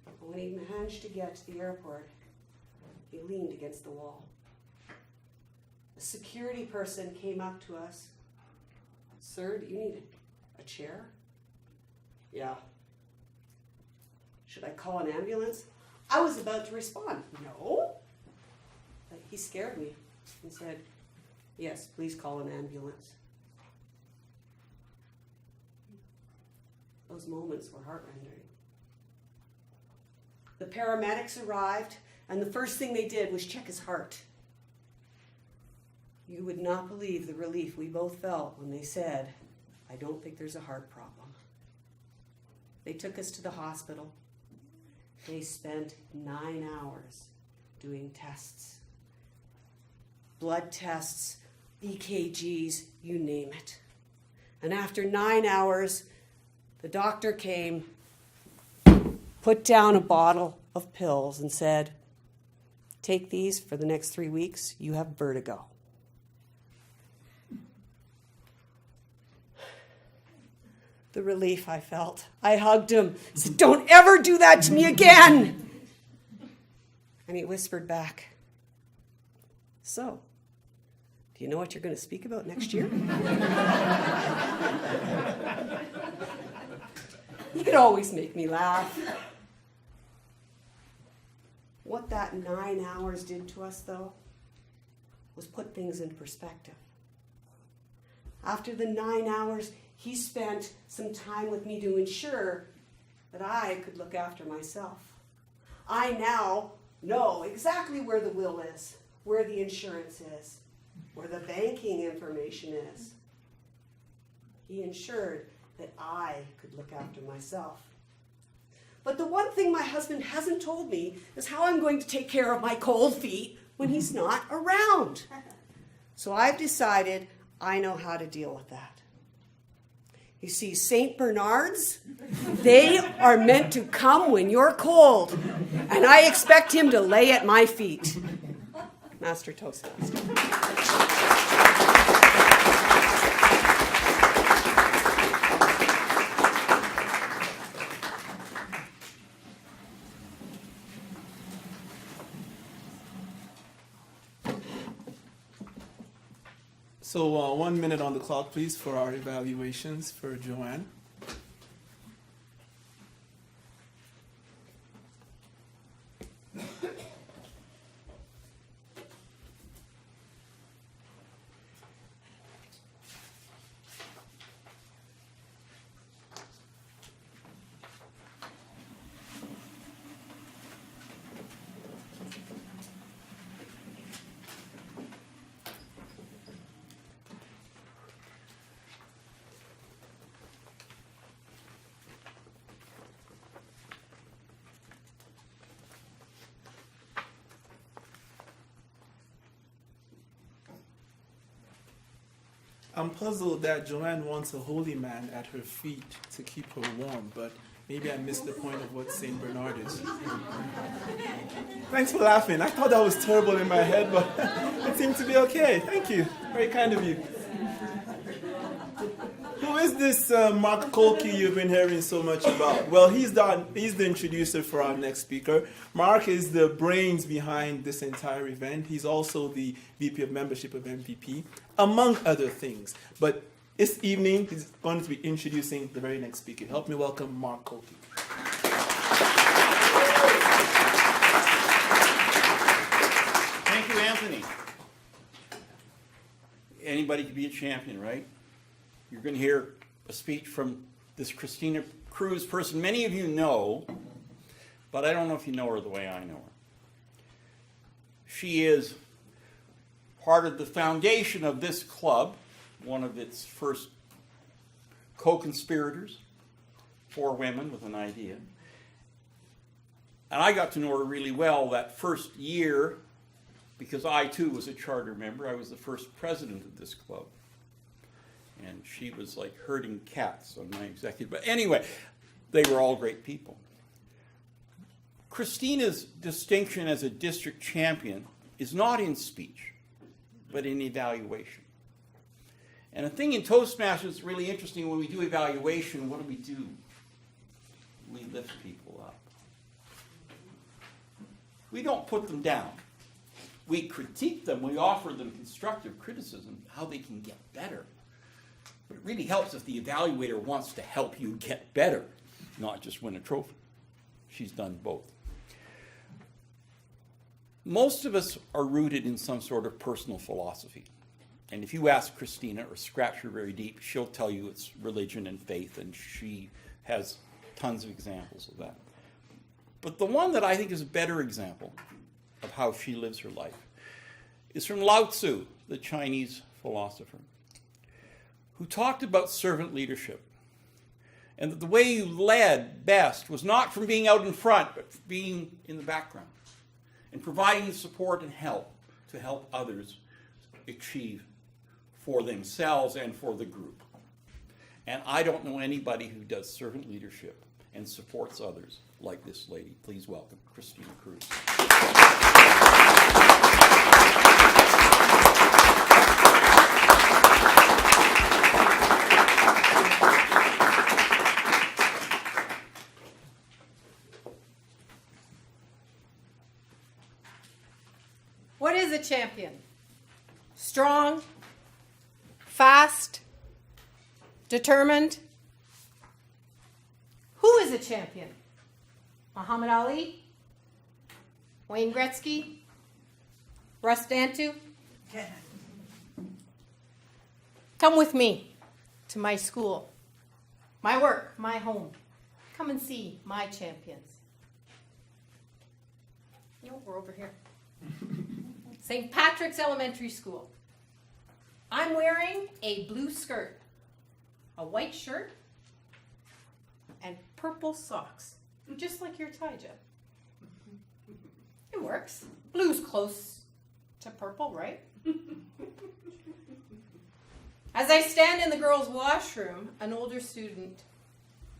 but when he managed to get to the airport, he leaned against the wall. A security person came up to us. "Sir, do you need a chair?" "Yeah." "Should I call an ambulance?" I was about to respond, "No." But he scared me and said, "Yes, please call an ambulance." Those moments were heart-rending. The paramedics arrived, and the first thing they did was check his heart. You would not believe the relief we both felt when they said, "I don't think there's a heart problem." They took us to the hospital. They spent 9 hours doing tests. Blood tests, EKGs, you name it. And after 9 hours, the doctor came, put down a bottle of pills and said, "Take these for the next 3 weeks. You have vertigo." The relief I felt. I hugged him, said, "Don't ever do that to me again." And he whispered back, "So, do you know what you're going to speak about next year?" He could always make me laugh. What that 9 hours did to us, though, was put things in perspective. After the 9 hours, he spent some time with me to ensure that I could look after myself. I now know exactly where the will is, where the insurance is, where the banking information is. He ensured that I could look after myself. But the one thing my husband hasn't told me is how I'm going to take care of my cold feet when he's not around. So I've decided I know how to deal with that. You see, St. Bernards, they are meant to come when you're cold, and I expect him to lay at my feet. Master Toastmaster. So 1 minute on the clock, please, for our evaluations for Joanne. I'm puzzled that Joanne wants a holy man at her feet to keep her warm, but maybe I missed the point of what St. Bernard is. Thanks for laughing. I thought that was terrible in my head, but it seemed to be okay. Thank you. Very kind of you. Who is this Mark Kolke you've been hearing so much about? Well, he's the introducer for our next speaker. Mark is the brains behind this entire event. He's also the VP of Membership of MVP, among other things. But this evening, he's going to be introducing the very next speaker. Help me welcome Mark Kolke. Thank you, Anthony. Anybody can be a champion, right? You're going to hear a speech from this Christina Cruz person many of you know, but I don't know if you know her the way I know her. She is part of the foundation of this club, one of its first co-conspirators, 4 women with an idea. And I got to know her really well that first year because I, too, was a charter member. I was the first president of this club. And she was like herding cats on my executive. But anyway, they were all great people. Christina's distinction as a district champion is not in speech, but in evaluation. And a thing in Toastmasters is really interesting. When we do evaluation, what do? We lift people up. We don't put them down. We critique them. We offer them constructive criticism, how they can get better. But it really helps if the evaluator wants to help you get better, not just win a trophy. She's done both. Most of us are rooted in some sort of personal philosophy. And if you ask Christina or scratch her very deep, she'll tell you it's religion and faith, and she has tons of examples of that. But the one that I think is a better example of how she lives her life is from Lao Tzu, the Chinese philosopher, who talked about servant leadership, and that the way you led best was not from being out in front, but from being in the background, and providing the support and help to help others achieve for themselves and for the group. And I don't know anybody who does servant leadership and supports others like this lady. Please welcome Christina Cruz. What is a champion? Strong, fast, determined. Who is a champion? Muhammad Ali? Wayne Gretzky? Russ Dantu? Come with me to my school, my work, my home. Come and see my champions. No, we're over here. St. Patrick's Elementary School. I'm wearing a blue skirt, a white shirt, and purple socks, just like your tie, Jeff. It works. Blue's close to purple, right? As I stand in the girls' washroom, an older student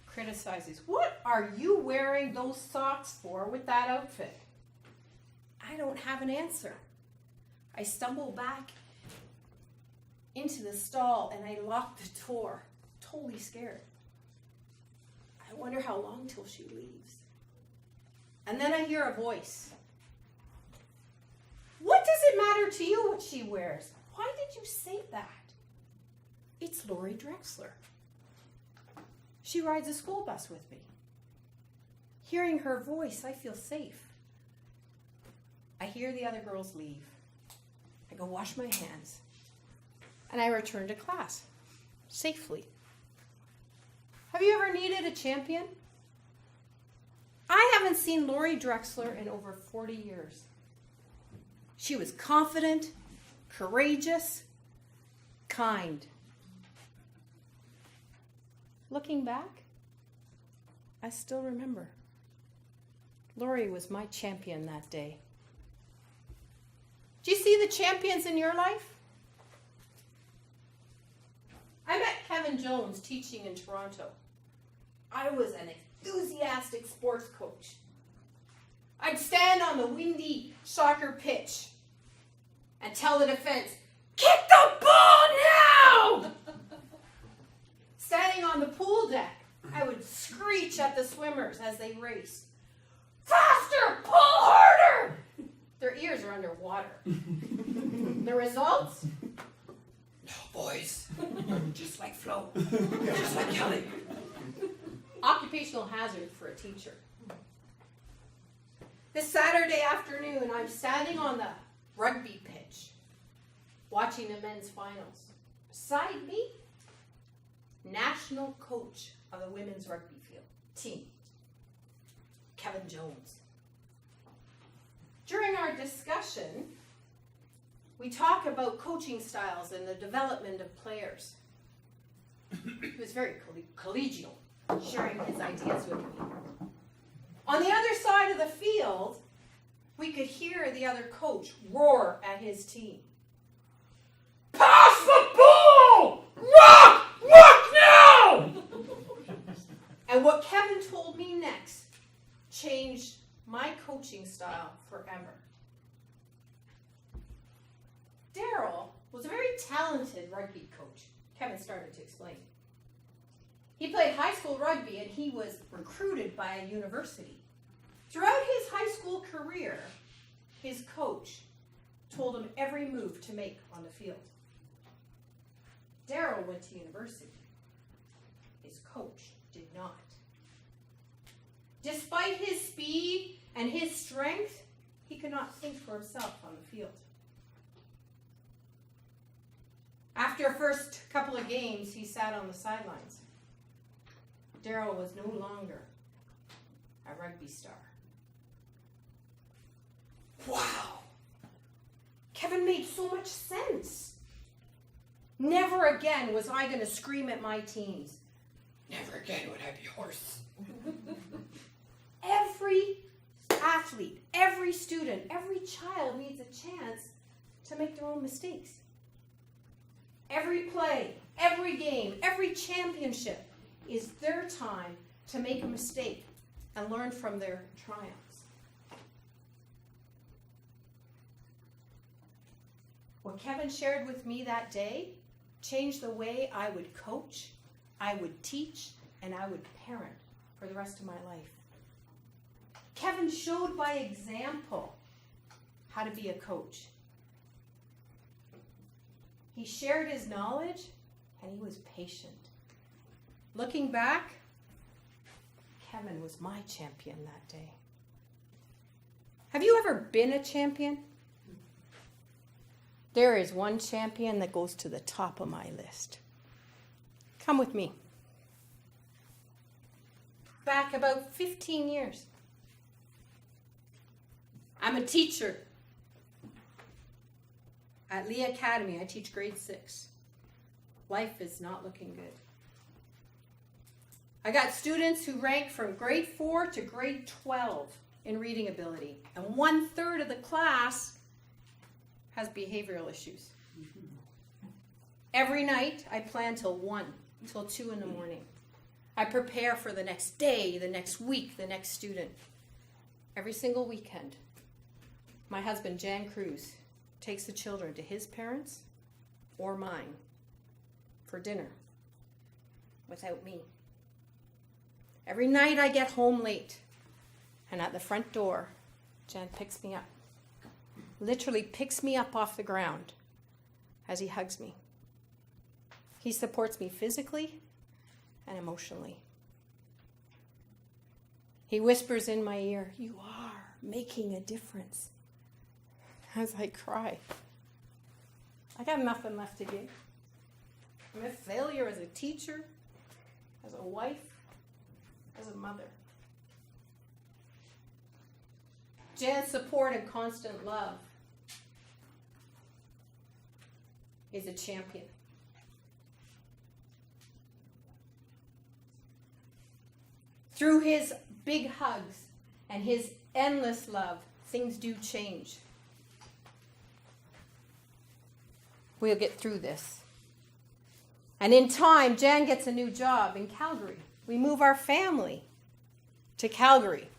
criticizes, "What are you wearing those socks for with that outfit?" I don't have an answer. I stumble back into the stall and I lock the door, totally scared. I wonder how long till she leaves. And then I hear a voice. "What does it matter to you what she wears? Why did did you say that? It's Lori Drexler. She rides a school bus with me. Hearing her voice, I feel safe. I hear the other girls leave. I go wash my hands. And I return to class, safely. Have you ever needed a champion? I haven't seen Lori Drexler in over 40 years. She was confident, courageous, kind. Looking back, I still remember. Lori was my champion that day. Do you see the champions in your life? I met Kevin Jones teaching in Toronto. I was an enthusiastic sports coach. I'd stand on the windy soccer pitch and tell the defense, "Kick the ball now!" Standing on the pool deck, I would screech at the swimmers as they raced. "Faster! Pull harder!" Their ears are underwater. The results? No voice. Just like Flo. Just like Kelly. Occupational hazard for a teacher. This Saturday afternoon, I'm standing on the rugby pitch, watching the men's finals. Beside me, national coach of the women's rugby field team, Kevin Jones. During our discussion, we talk about coaching styles and the development of players. He was very collegial, sharing his ideas with me. On the other side of the field, we could hear the other coach roar at his team. "Pass the ball! Rock! Rock now!" And what Kevin told me next changed my coaching style forever. Daryl was a very talented rugby coach, Kevin started to explain. He played high school rugby and he was recruited by a university. Throughout his high school career, his coach told him every move to make on the field. Daryl went to university. His coach did not. Despite his speed and his strength, he could not think for himself on the field. After a first couple of games, he sat on the sidelines. Daryl was no longer a rugby star. Wow! Kevin made so much sense. Never again was I going to scream at my teams. Never again would I be hoarse. Every athlete, every student, every child needs a chance to make their own mistakes. Every play, every game, every championship is their time to make a mistake and learn from their triumphs. What Kevin shared with me that day changed the way I would coach, I would teach, and I would parent for the rest of my life. Kevin showed by example how to be a coach. He shared his knowledge and he was patient. Looking back, Kevin was my champion that day. Have you ever been a champion? There is one champion that goes to the top of my list. Come with me. Back about 15 years. I'm a teacher. At Lee Academy, I teach grade 6. Life is not looking good. I got students who rank from grade 4 to grade 12 in reading ability, and 1/3 of the class has behavioral issues. Every night, I plan till 1, till 2 in the morning. I prepare for the next day, the next week, the next student. Every single weekend, my husband, Jan Cruz, takes the children to his parents or mine for dinner without me. Every night I get home late, and at the front door, Jan picks me up. Literally picks me up off the ground as he hugs me. He supports me physically and emotionally. He whispers in my ear, "You are making a difference," as I cry. I got nothing left to give. I'm a failure as a teacher, as a wife, as a mother. Jan's support and constant love is a champion. Through his big hugs and his endless love, things do change. We'll get through this. And in time, Jan gets a new job in Calgary. We move our family to Calgary.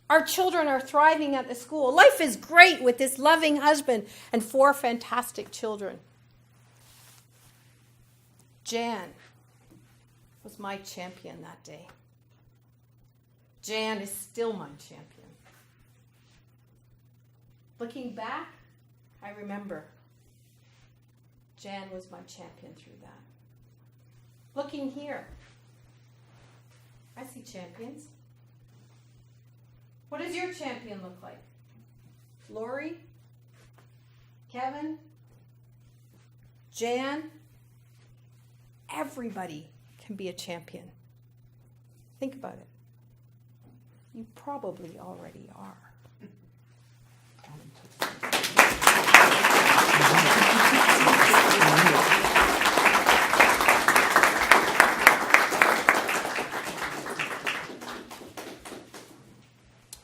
Our children are thriving at the school. Life is great with this loving husband and 4 fantastic children. Jan was my champion that day. Jan is still my champion. Looking back, I remember Jan was my champion through that. Looking here, I see champions. What does your champion look like? Lori? Kevin? Jan? Everybody can be a champion. Think about it. You probably already are.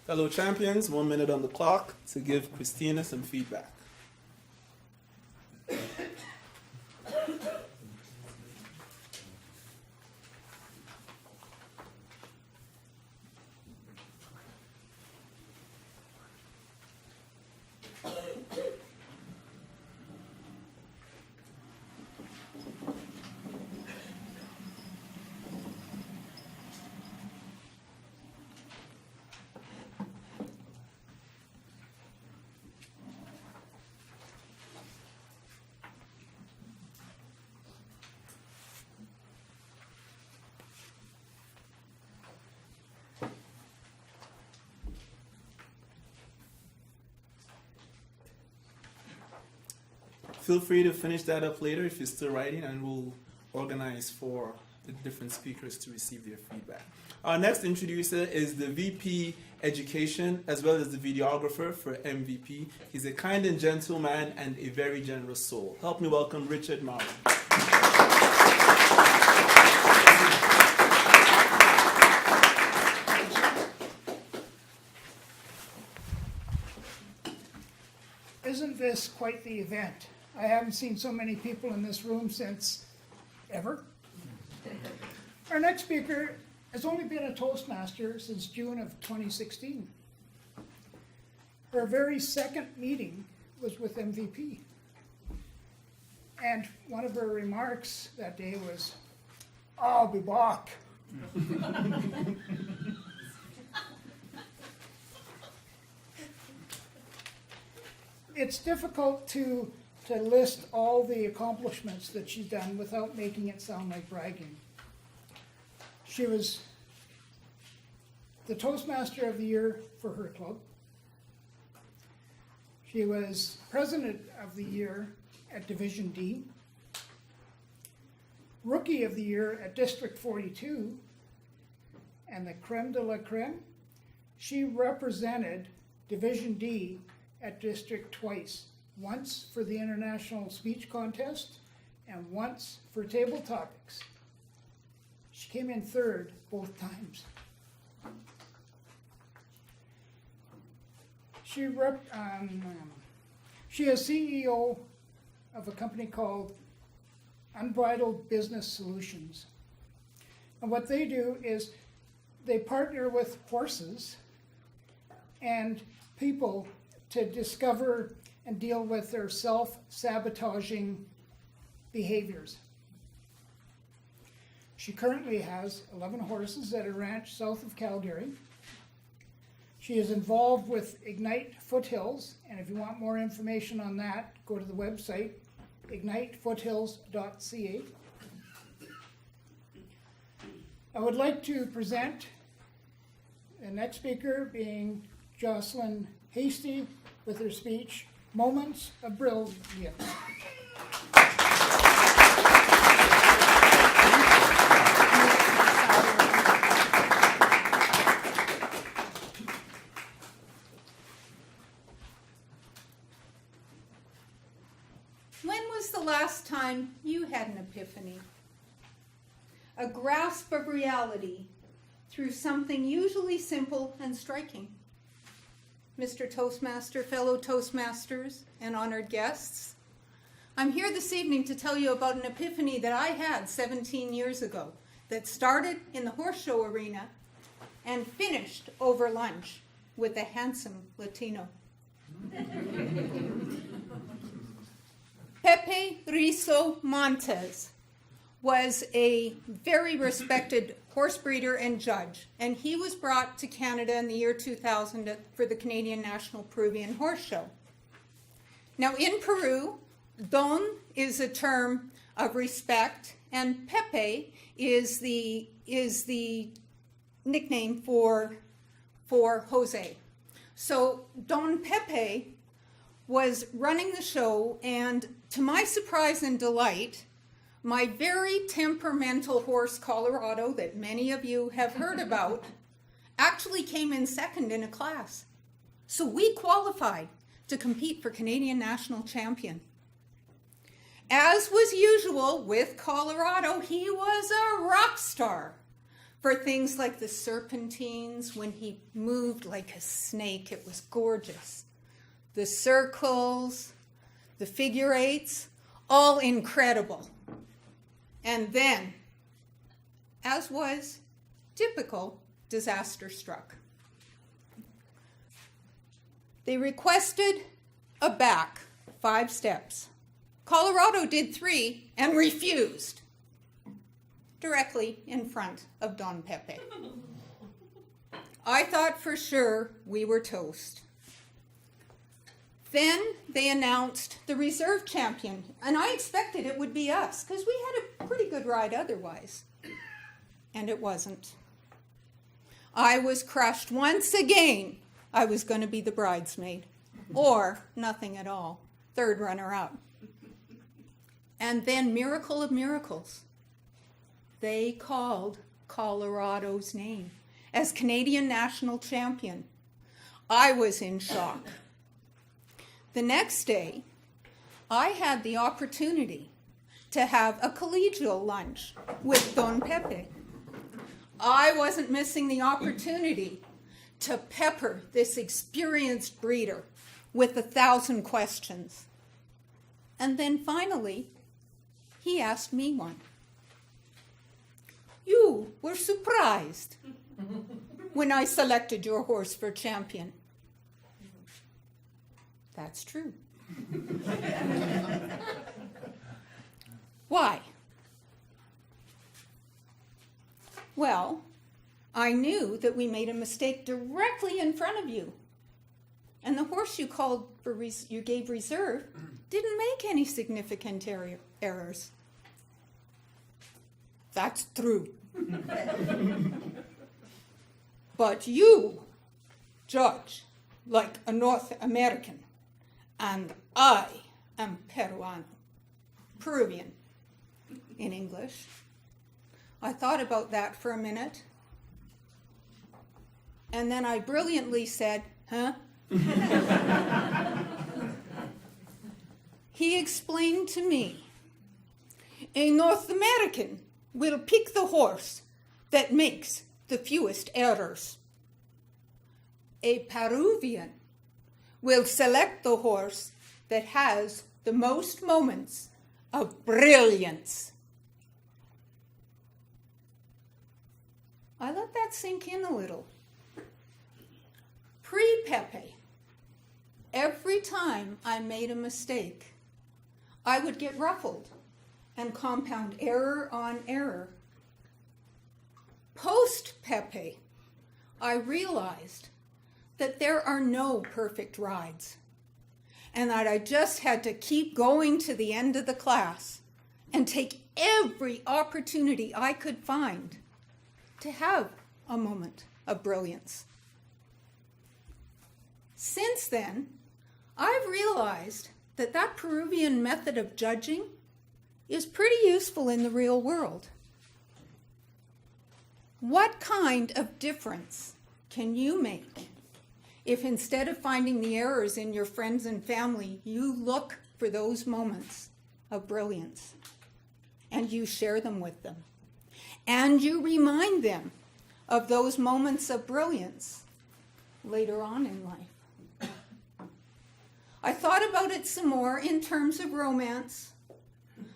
Fellow champions, 1 minute on the clock to give Christina some feedback. Feel free to finish that up later if you're still writing, and we'll organize for the different speakers to receive their feedback. Our next introducer is the VP Education as well as the videographer for MVP. He's a kind and gentle man and a very generous soul. Help me welcome Richard Maurer. Isn't this quite the event? I haven't seen so many people in this room since ever. Our next speaker has only been a Toastmaster since June of 2016. Her very second meeting was with MVP. And one of her remarks that day was, "I'll be back." It's difficult to list all the accomplishments that she's done without making it sound like bragging. She was the Toastmaster of the Year for her club. She was President of the Year at Division D, Rookie of the Year at District 42, and the creme de la creme, she represented Division D at District twice. Once for the International Speech Contest and once for Table Topics. She came in third both times. She is CEO of a company called Unbridled Business Solutions. And what they do is they partner with horses and people to discover and deal with their self-sabotaging behaviors. She currently has 11 horses at a ranch south of Calgary. She is involved with Ignite Foothills, and if you want more information on that, go to the website, ignitefoothills.ca. I would like to present the next speaker being Jocelyn Hasty with her speech, Moments of Brilliance. When was the last time you had an epiphany? A grasp of reality through something usually simple and striking. Mr. Toastmaster, fellow Toastmasters, and honored guests, I'm here this evening to tell you about an epiphany that I had 17 years ago that started in the horse show arena and finished over lunch with a handsome Latino. Pepe Rizo Montes was a very respected horse breeder and judge, and he was brought to Canada in the year 2000 for the Canadian National Peruvian Horse Show. Now in Peru, Don is a term of respect, and Pepe is the nickname for Jose. So Don Pepe was running the show, and to my surprise and delight, my very temperamental horse, Colorado, that many of you have heard about, actually came in second in a class. So we qualified to compete for Canadian National Champion. As was usual with Colorado, he was a rock star for things like the serpentines. When he moved like a snake, it was gorgeous. The circles, the figure eights, all incredible. And then, as was typical, disaster struck. They requested a back 5 steps. Colorado did 3 and refused, directly in front of Don Pepe. I thought for sure we were toast. Then they announced the reserve champion, and I expected it would be us, because we had a pretty good ride otherwise. And it wasn't. I was crushed once again. I was going to be the bridesmaid, or nothing at all, 3rd runner-up. And then, miracle of miracles, they called Colorado's name as Canadian National Champion. I was in shock. The next day, I had the opportunity to have a collegial lunch with Don Pepe. I wasn't missing the opportunity to pepper this experienced breeder with 1,000 questions. And then finally, he asked me one. You were surprised when I selected your horse for champion. That's true. Why? Well, I knew that we made a mistake directly in front of you. And the horse you called for you gave reserve didn't make any significant errors. That's true. But you judge like a North American, and I am Peruvian in English. I thought about that for a minute, and then I brilliantly said, huh? He explained to me, a North American will pick the horse that makes the fewest errors. A Peruvian will select the horse that has the most moments of brilliance. I let that sink in a little. Pre-Pepe, every time I made a mistake, I would get ruffled and compound error on error. Post-Pepe, I realized that there are no perfect rides, and that I just had to keep going to the end of the class and take every opportunity I could find to have a moment of brilliance. Since then, I've realized that that Peruvian method of judging is pretty useful in the real world. What kind of difference can you make if instead of finding the errors in your friends and family, you look for those moments of brilliance and you share them with them, and you remind them of those moments of brilliance later on in life? I thought about it some more in terms of romance.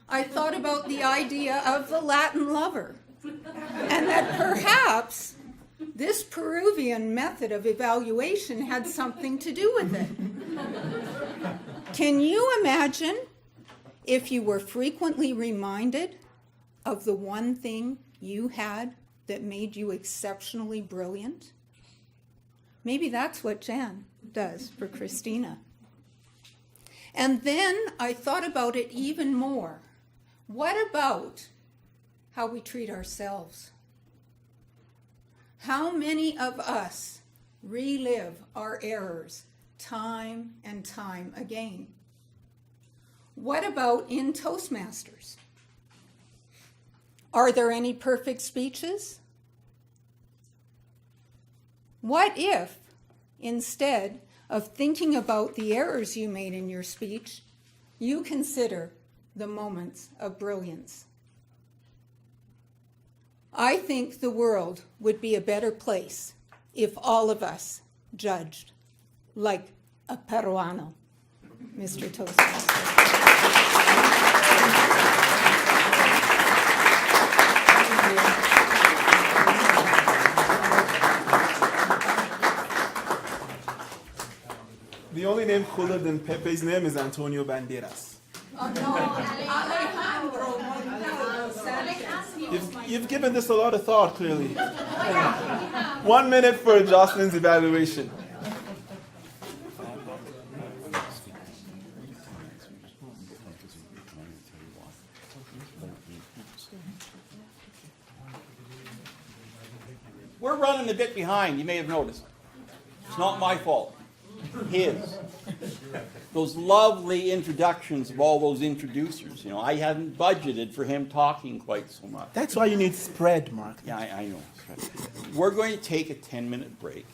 I thought about the idea of the Latin lover, and that perhaps this Peruvian method of evaluation had something to do with it. Can you imagine if you were frequently reminded of the one thing you had that made you exceptionally brilliant? Maybe that's what Jan does for Christina. And then I thought about it even more. What about how we treat ourselves? How many of us relive our errors time and time again? What about in Toastmasters? Are there any perfect speeches? What if, instead of thinking about the errors you made in your speech, you consider the moments of brilliance? I think the world would be a better place if all of us judged like a Peruano, Mr. Toastmaster. The only name cooler than Pepe's name is Antonio Banderas. You've given this a lot of thought, clearly. 1 minute for Jocelyn's evaluation. We're running a bit behind, you may have noticed. It's not my fault. His. Those lovely introductions of all those introducers. You know, I hadn't budgeted for him talking quite so much. That's why you need spread, Mark. Yeah, I know. We're going to take a 10-minute break.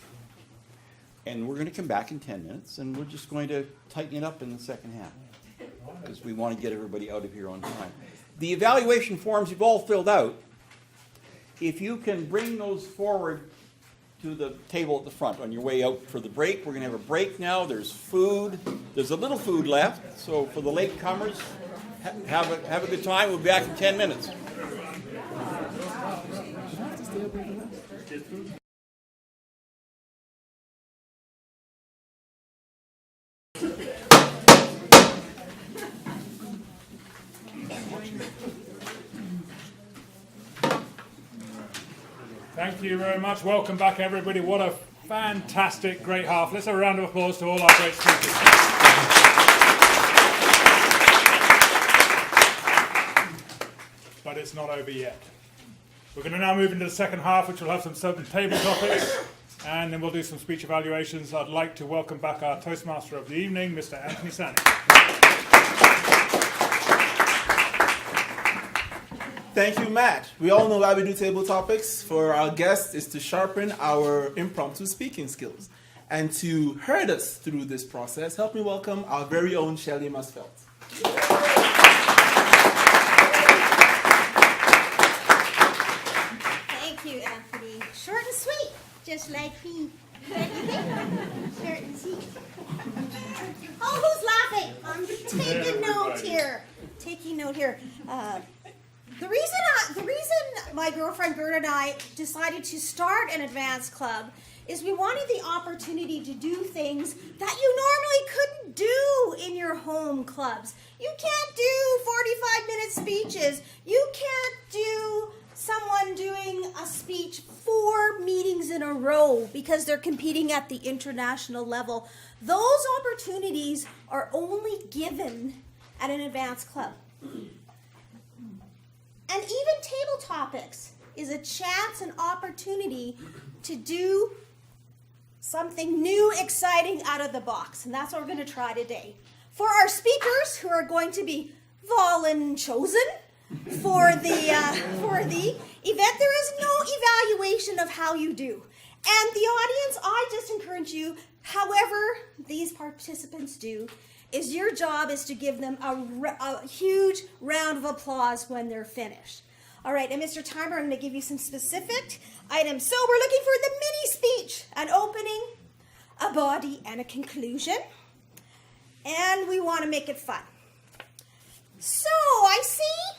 And we're going to come back in 10 minutes, and we're just going to tighten it up in the second half. Because we want to get everybody out of here on time. The evaluation forms you've all filled out. If you can bring those forward to the table at the front on your way out for the break. We're going to have a break now. There's food. There's a little food left. So for the latecomers, have a good time. We'll be back in 10 minutes. Thank you very much. Welcome back, everybody. What a fantastic, great half. Let's have a round of applause to all our great speakers. But it's not over yet. We're going to now move into the second half, which will have some table topics, and then we'll do some speech evaluations. I'd like to welcome back our Toastmaster of the evening, Mr. Anthony Sani. Thank you, Matt. We all know why we do table topics. For our guests is to sharpen our impromptu speaking skills. And to herd us through this process, help me welcome our very own Shelley Musfelt. Thank you, Anthony. Short and sweet, just like me. Short and sweet. Oh, who's laughing? I'm taking note here. Taking note here. The reason my girlfriend Gerda and I decided to start an advanced club is we wanted the opportunity to do things that you normally couldn't do in your home clubs. You can't do 45-minute speeches. You can't do some someone doing a speech 4 meetings in a row because they're competing at the international level. Those opportunities are only given at an advanced club. And even table topics is a chance and opportunity to do something new, exciting, out of the box. And that's what we're going to try today. For our speakers who are going to be chosen for the event, there is no evaluation of how you do. And the audience, I just encourage you, however these participants do, is your job is to give them a huge round of applause when they're finished. All right, and Mr. Timer, I'm going to give you some specific items. So we're looking for the mini speech, an opening, a body, and a conclusion. And we want to make it fun. So, I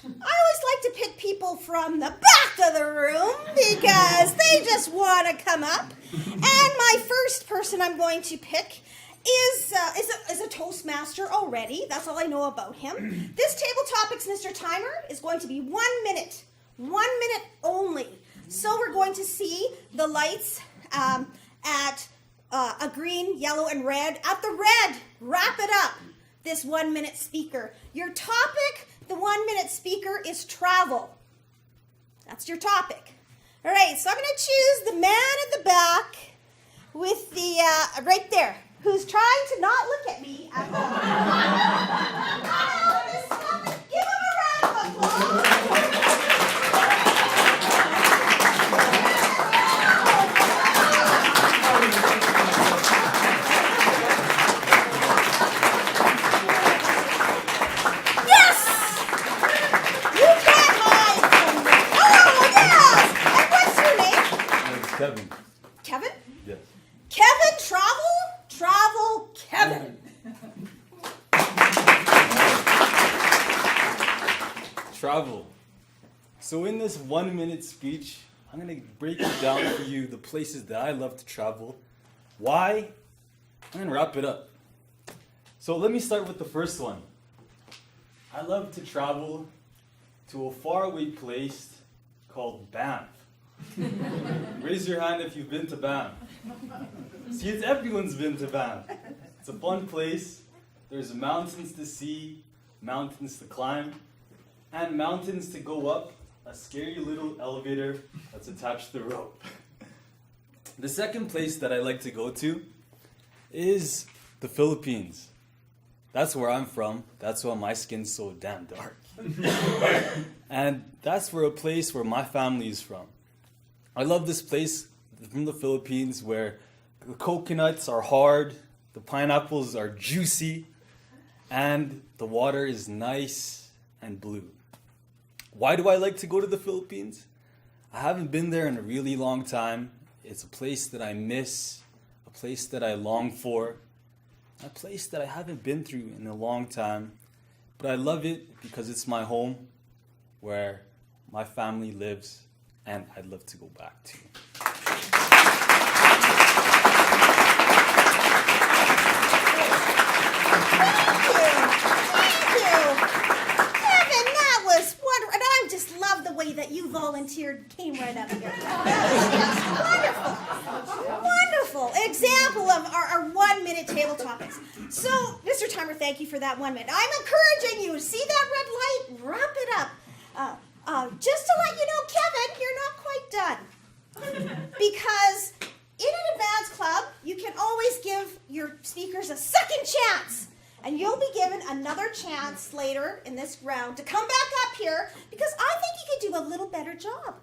always like to pick people from the back of the room because they just want to come up. And my first person I'm going to pick is a Toastmaster already. That's all I know about him. This table topics, Mr. Timer, is going to be 1 minute. 1 minute only. So we're going to see the lights at a green, yellow, and red. At the red, wrap it up. This 1 minute speaker. Your topic, the 1 minute speaker, is travel. That's your topic. All right, so I'm going to choose the man at the back with the, right there, who's trying to not look at me at all. Give him a round of applause. Kevin. Kevin? Yes. Kevin, travel, Kevin. Travel. So in this 1 minute speech, I'm going to break it down for you the places that I love to travel. Why? I'm going to wrap it up. So let me start with the first one. I love to travel to a faraway place called Banff. Raise your hand if you've been to Banff. See, everyone's been to Banff. It's a fun place. There's mountains to see, mountains to climb, and mountains to go up a scary little elevator that's attached to the rope. The second place that I like to go to is the Philippines. That's where I'm from. That's why my skin's so damn dark. And that's a place where my family is from. I love this place from the Philippines where the coconuts are hard, the pineapples are juicy, and the water is nice and blue. Why do I like to go to the Philippines? I haven't been there in a really long time. It's a place that I miss, a place that I long for, a place that I haven't been through in a long time. But I love it because it's my home where my family lives, and I'd love to go back to. Thank you. Kevin, that was wonderful. And I just love the way that you volunteered, came right up here. Wonderful. Wonderful. Example of our 1 minute table topics. So, Mr. Timer, thank you for that 1 minute. I'm encouraging you. See that red light? Wrap it up. Just to let you know, Kevin, you're not quite done. Because in an advanced club, you can always give your speakers a second chance. And you'll be given another chance later in this round to come back up here because I think you could do a little better job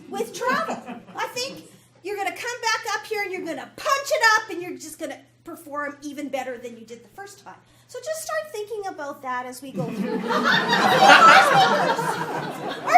with travel. I think you're going to come back up here and you're going to punch it up and you're just going to perform even better than you did the first time. So just start thinking about that as we go through. Our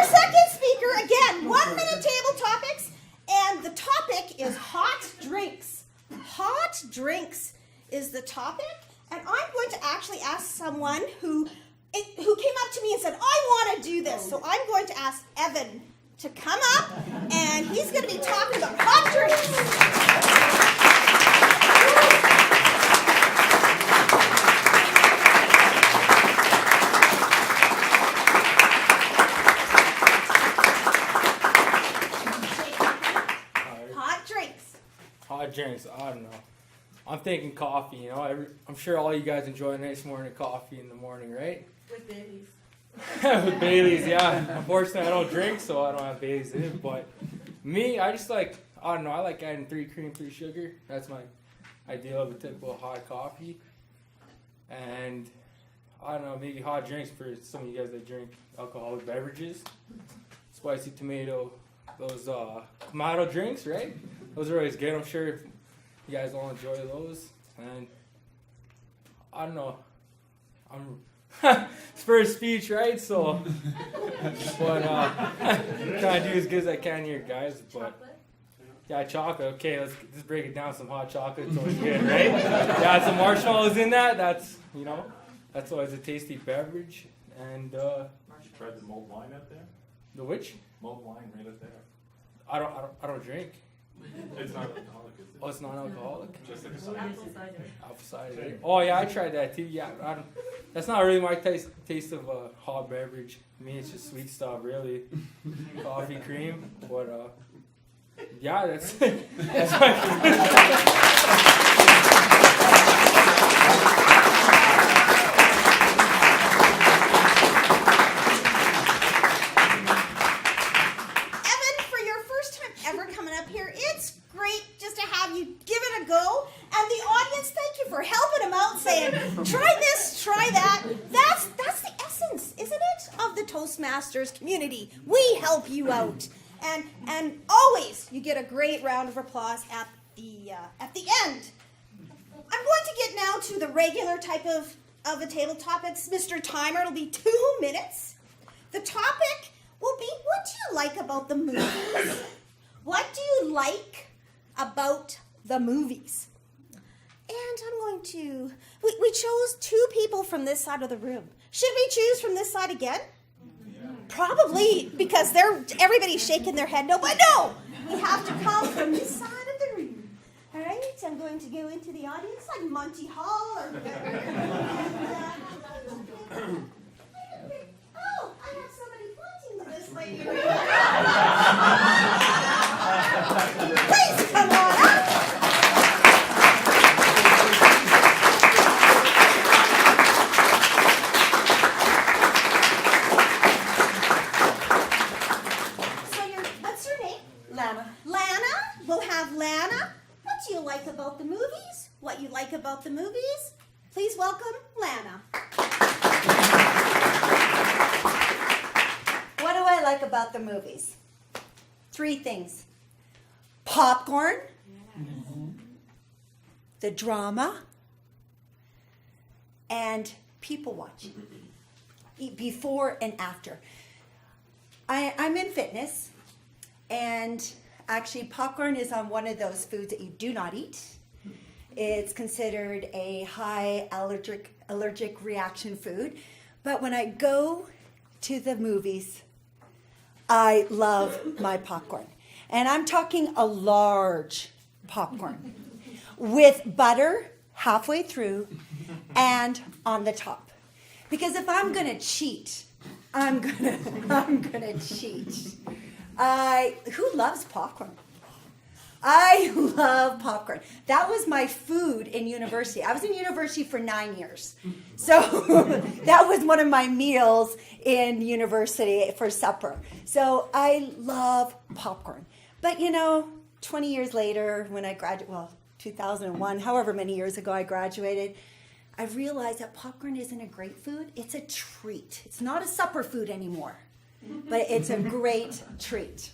second speaker, again, 1 minute table topics, and the topic is hot drinks. Hot drinks is the topic, and I'm going to actually ask someone who came up to me and said, I want to do this. So I'm going to ask Evan to come up, and he's going to be talking about hot drinks. I don't know. I'm thinking coffee, you know. I'm sure all you guys enjoy a nice morning coffee in the morning, right? With Baileys. With Baileys, yeah. Unfortunately, I don't drink, so I don't have Baileys in it. But me, I just like, I don't know, I like adding 3 cream, 3 sugar. That's my ideal of a typical hot coffee. And I don't know, maybe hot drinks for some of you guys that drink alcoholic beverages. Spicy tomato, those Kamado drinks, right? Those are always good. I'm sure you guys all enjoy those. And I don't know, it's for a speech, right? So, but trying to do as good as I can here, guys. But yeah, chocolate. Okay, let's just break it down. Some hot chocolate. It's always good, right? Yeah, some marshmallows in that. That's, you know, that's always a tasty beverage. And You tried the mulled wine out there? the which? Mulled wine right up there. I don't drink. It's not alcoholic, is it? Oh, it's non-alcoholic. Just like a cider. Apple cider. Oh yeah, I tried that too. Yeah, that's not really my taste of a hot beverage. I mean, it's just sweet stuff, really. Coffee, cream, but yeah, that's my. Evan, for your first time ever coming up here, it's great just to have you give it a go. And the audience, thank you for helping them out, saying, try this, try that. That's the essence, isn't it, of the Toastmasters community. We help you out. And always you get a great round of applause at the end. I'm going to get now to the regular type of a table topics. Mr. Timer, it'll be 2 minutes. The topic will be, what do you like about the movies? What do you like about the movies? And I'm going to, we chose 2 people from this side of the room. Should we choose from this side again? Probably, because everybody's shaking their head no, but no! We have to come from this side of the room. All right, I'm going to go into the audience like Monty Hall or oh, I have somebody pointing to this lady. Please come on up. What's your name? Lana. Lana. We'll have Lana. What do you like about the movies? What you like about the movies? Please welcome Lana. What do I like about the movies? 3 things. Popcorn, the drama, and people watching. Before and after. I'm in fitness, and actually popcorn is on one of those foods that you do not eat. It's considered a high allergic reaction food. But when I go to the movies, I love my popcorn. And I'm talking a large popcorn with butter halfway through and on the top. Because if I'm going to cheat, I'm gonna cheat. Who loves popcorn? I love popcorn. That was my food in university. I was in university for 9 years. So that was one of my meals in university for supper. So I love popcorn. But 20 years later, when I graduated, 2001, however many years ago I graduated, I realized that popcorn isn't a great food. It's a treat. It's not a supper food anymore, but it's a great treat.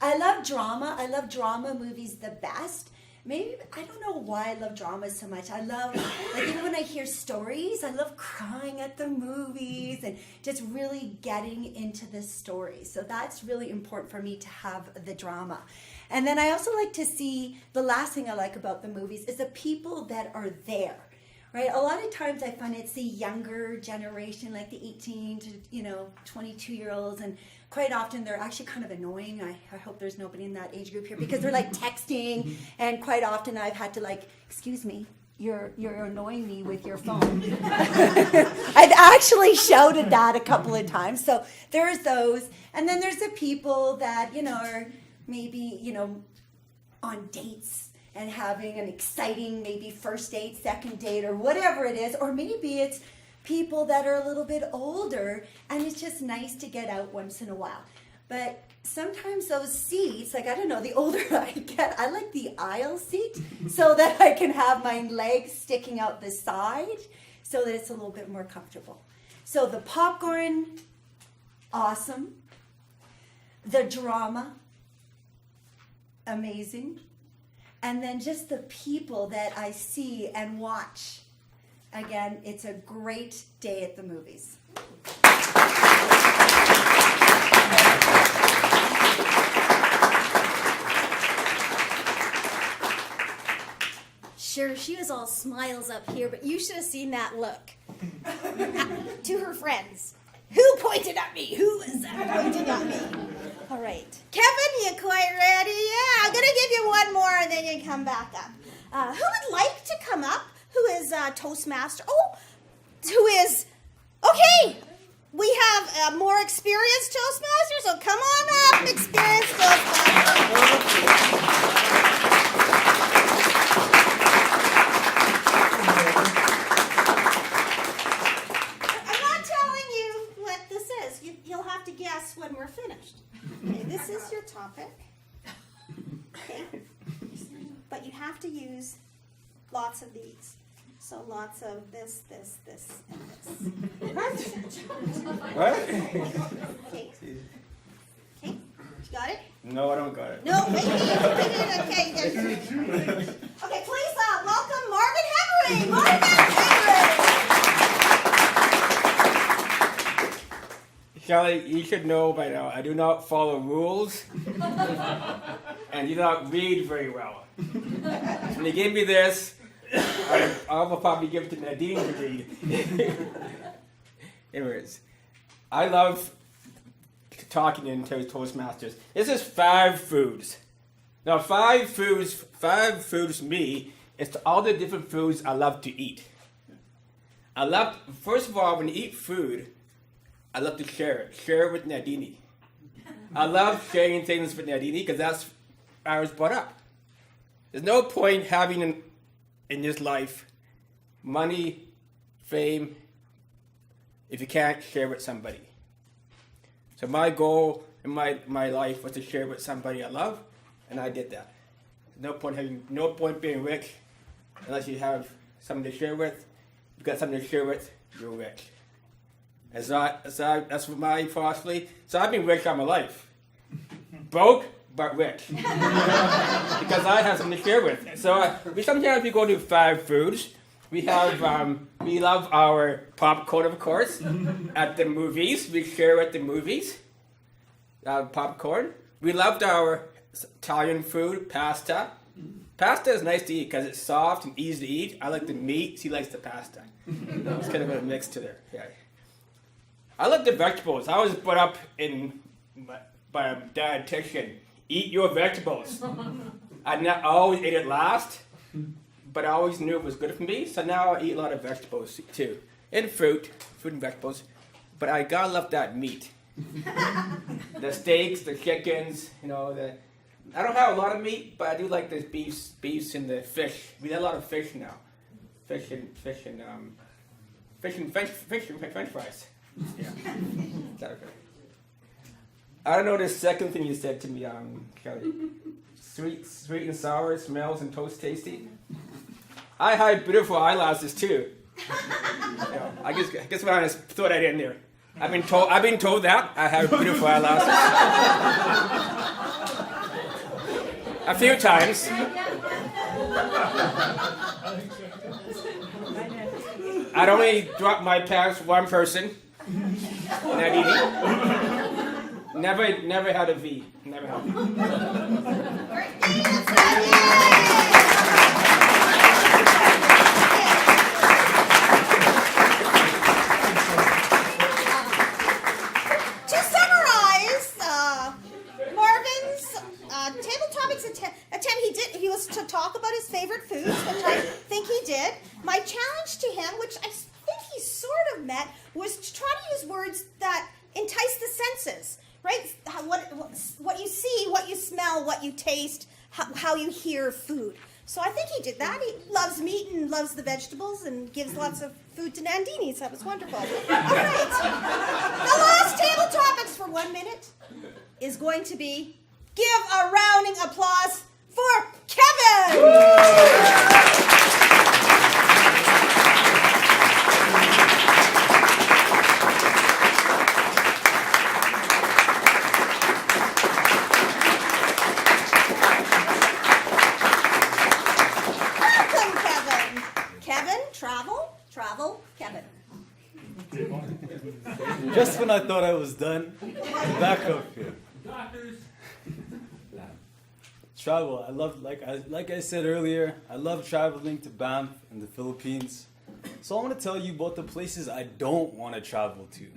I love drama. I love drama movies the best. Maybe, I don't know why I love drama so much. I love, even when I hear stories, I love crying at the movies and just really getting into the story. So that's really important for me to have the drama. And then I also like to see, the last thing I like about the movies is the people that are there. Right? A lot of times I find it's the younger generation, like the 18 to 22-year-olds, and quite often they're actually kind of annoying. I hope there's nobody in that age group here because they're like texting, and quite often I've had to excuse me, you're annoying me with your phone. I've actually shouted that a couple of times. So there's those, and then there's the people that are maybe on dates. and having an exciting maybe first date, second date, or whatever it is, or maybe it's people that are a little bit older and it's just nice to get out once in a while. But sometimes those seats, like I don't know, the older I get, I like the aisle seat so that I can have my legs sticking out the side so that it's a little bit more comfortable. So the popcorn, awesome. The drama, amazing. And then just the people that I see and watch. Again, it's a great day at the movies. Sure, she was all smiles up here, but you should have seen that look. To her friends. Who pointed at me? Who was that pointing at me? All right. Kevin, you quite ready? Yeah, I'm going to give you one more and then you can come back up. Who would like to come up? Who is Toastmaster? Oh, who is... Okay, we have a more experienced Toastmaster, so come on up, experienced Toastmaster. You'll have to guess when we're finished. Okay, this is your topic. Okay. But you have to use lots of these. So lots of this, and this. What? Okay. Okay. You got it? No, I don't got it. No, wait. Okay, please welcome Marvin Henry. Marvin Henry. Shelley, you should know by now, I do not follow rules and do not read very well. When they gave me this, I will probably give it to Nadine to read. Anyways, I love talking in Toastmasters. This is 5 foods. Now, 5 foods to me is to all the different foods I love to eat. First of all, when you eat food, I love to share it with Nadini. I love sharing things with Nadini because that's how I was brought up. There's no point having in this life money, fame, if you can't share with somebody. So my goal in my life was to share with somebody I love, and I did that. There's no point being rich unless you have something to share with. If you've got something to share with, you're rich. That's what my philosophy. So I've been rich all my life. Broke, but rich. Because I have something to share with. So sometimes we go to 5 foods. We love our popcorn, of course, at the movies. We share at the movies. Popcorn. We loved our Italian food, pasta. Pasta is nice to eat because it's soft and easy to eat. I like the meat. She likes the pasta. It's kind of a mix to there. Yeah. I like the vegetables. I was brought up by a dietitian. Eat your vegetables. I always ate it last, but I always knew it was good for me. So now I eat a lot of vegetables too, and fruit and vegetables. But I gotta love that meat. The steaks, the chickens. I don't have a lot of meat, but I do like the beefs and the fish. We have a lot of fish now. Fish and French fries. Yeah. Okay. I don't know the second thing you said to me, Kelly. Sweet and sour smells and toast tasty. I had beautiful eyelashes too. I guess when I just throw that in there. I've been told that I have beautiful eyelashes. A few times. I'd only drop my pants for one person. Never had a V. Never had a V. To summarize, Marvin's table topics attempt, he was to talk about his favorite foods, which I think he did. My challenge to him, which I think he sort of met, was to try to use words that entice the senses, right? What you see, what you smell, what you taste, how you hear food. So I think he did that. He loves meat and loves the vegetables and gives lots of food to Nandini, so that was wonderful. All right. The last table topics for 1 minute is going to be give a rounding applause for Kevin! Welcome, Kevin. Kevin, travel, Kevin. Just when I thought I was done, back up here. Travel. I love, like I said earlier, I love traveling to Banff in the Philippines. So I want to tell you about the places I don't want to travel to.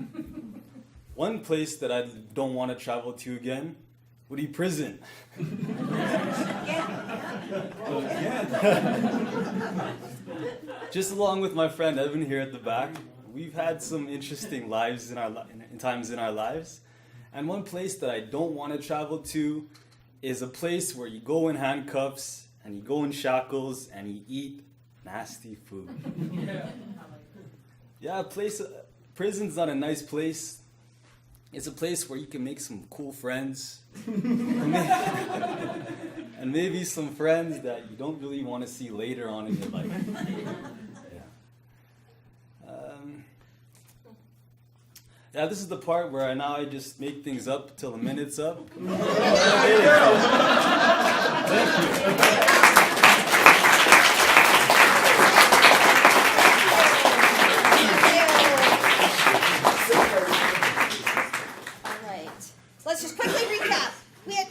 One place that I don't want to travel to again would be prison. Just along with my friend Evan here at the back, we've had some interesting lives times in our lives. And one place that I don't want to travel to is a place where you go in handcuffs and you go in shackles and you eat nasty food. Yeah, prison's not a nice place. It's a place where you can make some cool friends. And maybe some friends that you don't really want to see later on in your life. Yeah, this is the part where I just make things up till the minute's up. Let's just quickly recap. We had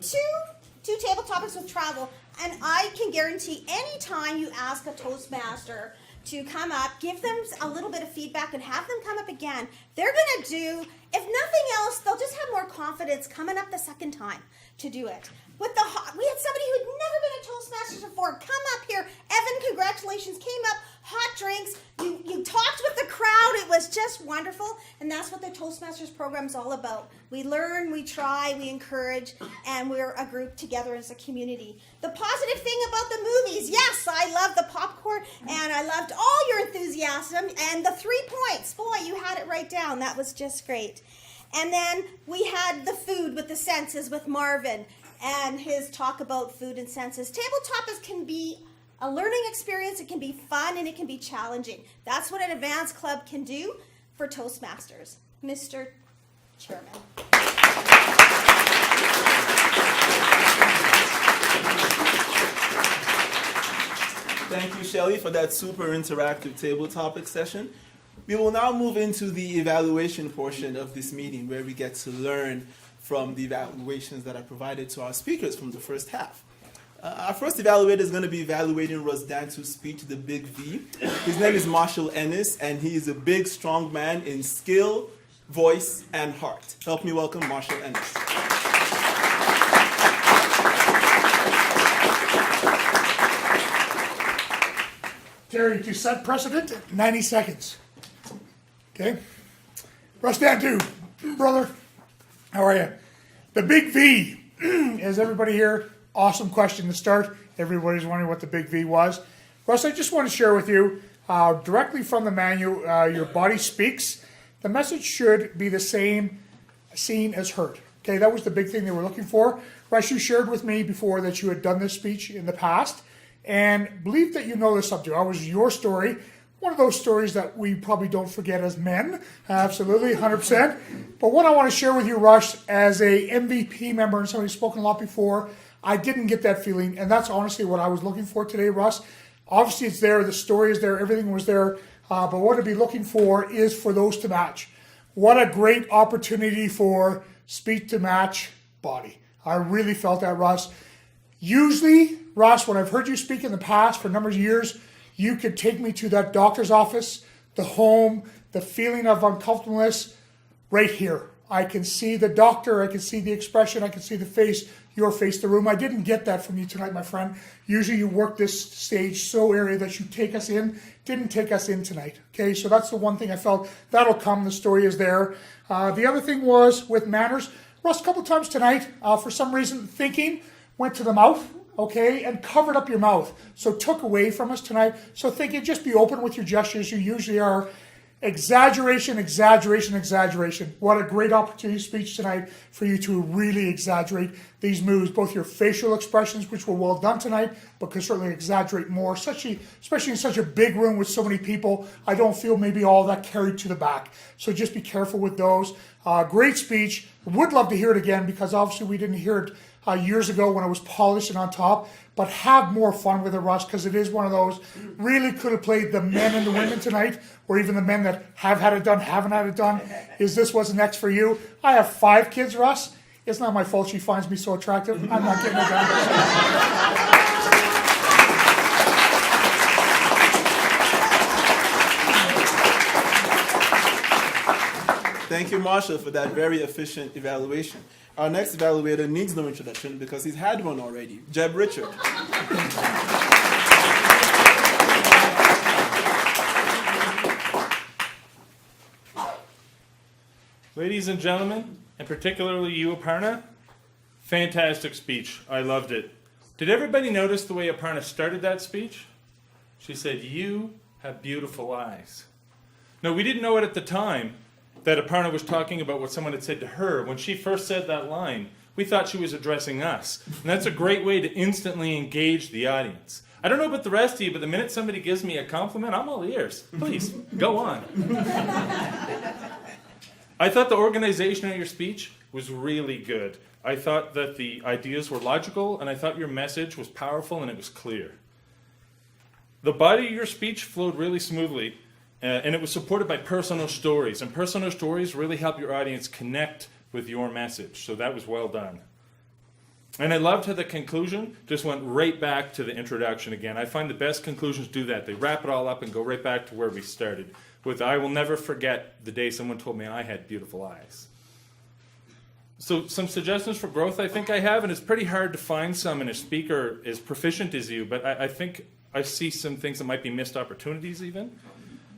two table topics with travel, and I can guarantee any time you ask a Toastmaster to come up, give them a little bit of feedback and have them come up again, they're going to do, if nothing else, they'll just have more confidence coming up the second time to do it. We had somebody who'd never been a Toastmasters before come up here. Evan, congratulations, came up, hot drinks, you talked with the crowd, it was just wonderful, and that's what the Toastmasters program is all about. We learn, we try, we encourage, and we're a group together as a community. The positive thing about the movies, yes, I love the popcorn, and I loved all your enthusiasm, and the 3 points, boy, you had it right down, that was just great. And then we had the food with the senses with Marvin, and his talk about food and senses. Table topics can be a learning experience, it can be fun, and it can be challenging. That's what an advanced club can do for Toastmasters. Mr. Chairman. Thank you, Shelley, for that super interactive table topic session. We will now move into the evaluation portion of this meeting, where we get to learn from the evaluations that are provided to our speakers from the first half. Our first evaluator is going to be evaluating Rosdantu's speech, The Big V. His name is Marshall Ennis, and he is a big, strong man in skill, voice, and heart. Help me welcome Marshall Ennis. Terry, to set precedent, 90 seconds. Okay? Rosdantu, brother, how are you? The Big V. Is everybody here? Awesome question to start. Everybody's wondering what the Big V was. Russ, I just want to share with you, directly from the manual, Your Body Speaks. The message should be the same, seen as heard. Okay, that was the big thing they were looking for. Russ, you shared with me before that you had done this speech in the past, and believe that you know the subject. It was your story. One of those stories that we probably don't forget as men. Absolutely, 100%. But what I want to share with you, Rush, as a MVP member and somebody who's spoken a lot before, I didn't get that feeling, and that's honestly what I was looking for today, Russ. Obviously, it's there. The story is there. Everything was there. But what I'd be looking for is for those to match. What a great opportunity for speech to match body. I really felt that, Russ. Usually, Russ, when I've heard you speak in the past for a number of years, you could take me to that doctor's office, the home, the feeling of uncomfortableness right here. I can see the doctor, I can see the expression, I can see the face, your face, the room. I didn't get that from you tonight, my friend. Usually you work this stage so area that you take us in. Didn't take us in tonight. Okay, so that's the one thing I felt. That'll come, the story is there. The other thing was with manners. Russ, a couple times tonight, for some reason, thinking went to the mouth. okay, and covered up your mouth. So took away from us tonight. So thinking, just be open with your gestures. You usually are. Exaggeration, exaggeration, exaggeration. What a great opportunity speech tonight for you to really exaggerate these moves, both your facial expressions, which were well done tonight, but can certainly exaggerate more, especially in such a big room with so many people. I don't feel maybe all that carried to the back. So just be careful with those. Great speech. Would love to hear it again because obviously we didn't hear it years ago when it was polished and on top. But have more fun with it, Russ, because it is one of those, really could have played the men and the women tonight, or even the men that have had it done, haven't had it done. Is this what's next for you? I have 5 kids, Russ. It's not my fault she finds me so attractive. I'm not getting it done. Thank you, Marsha, for that very efficient evaluation. Our next evaluator needs no introduction because he's had one already. Jeb Richard. Ladies and gentlemen, and particularly you, Aparna, fantastic speech. I loved it. Did everybody notice the way Aparna started that speech? She said, "You have beautiful eyes." Now, we didn't know it at the time that Aparna was talking about what someone had said to her. When she first said that line, we thought she was addressing us. And that's a great way to instantly engage the audience. I don't know about the rest of you, but the minute somebody gives me a compliment, I'm all ears. Please, go on. I thought the organization of your speech was really good. I thought that the ideas were logical, and I thought your message was powerful and it was clear. The body of your speech flowed really smoothly. And it was supported by personal stories. And personal stories really help your audience connect with your message. So that was well done. And I loved how the conclusion just went right back to the introduction again. I find the best conclusions do that. They wrap it all up and go right back to where we started. With, I will never forget the day someone told me I had beautiful eyes. So some suggestions for growth I think I have. And it's pretty hard to find some in a speaker as proficient as you. But I think I see some things that might be missed opportunities even.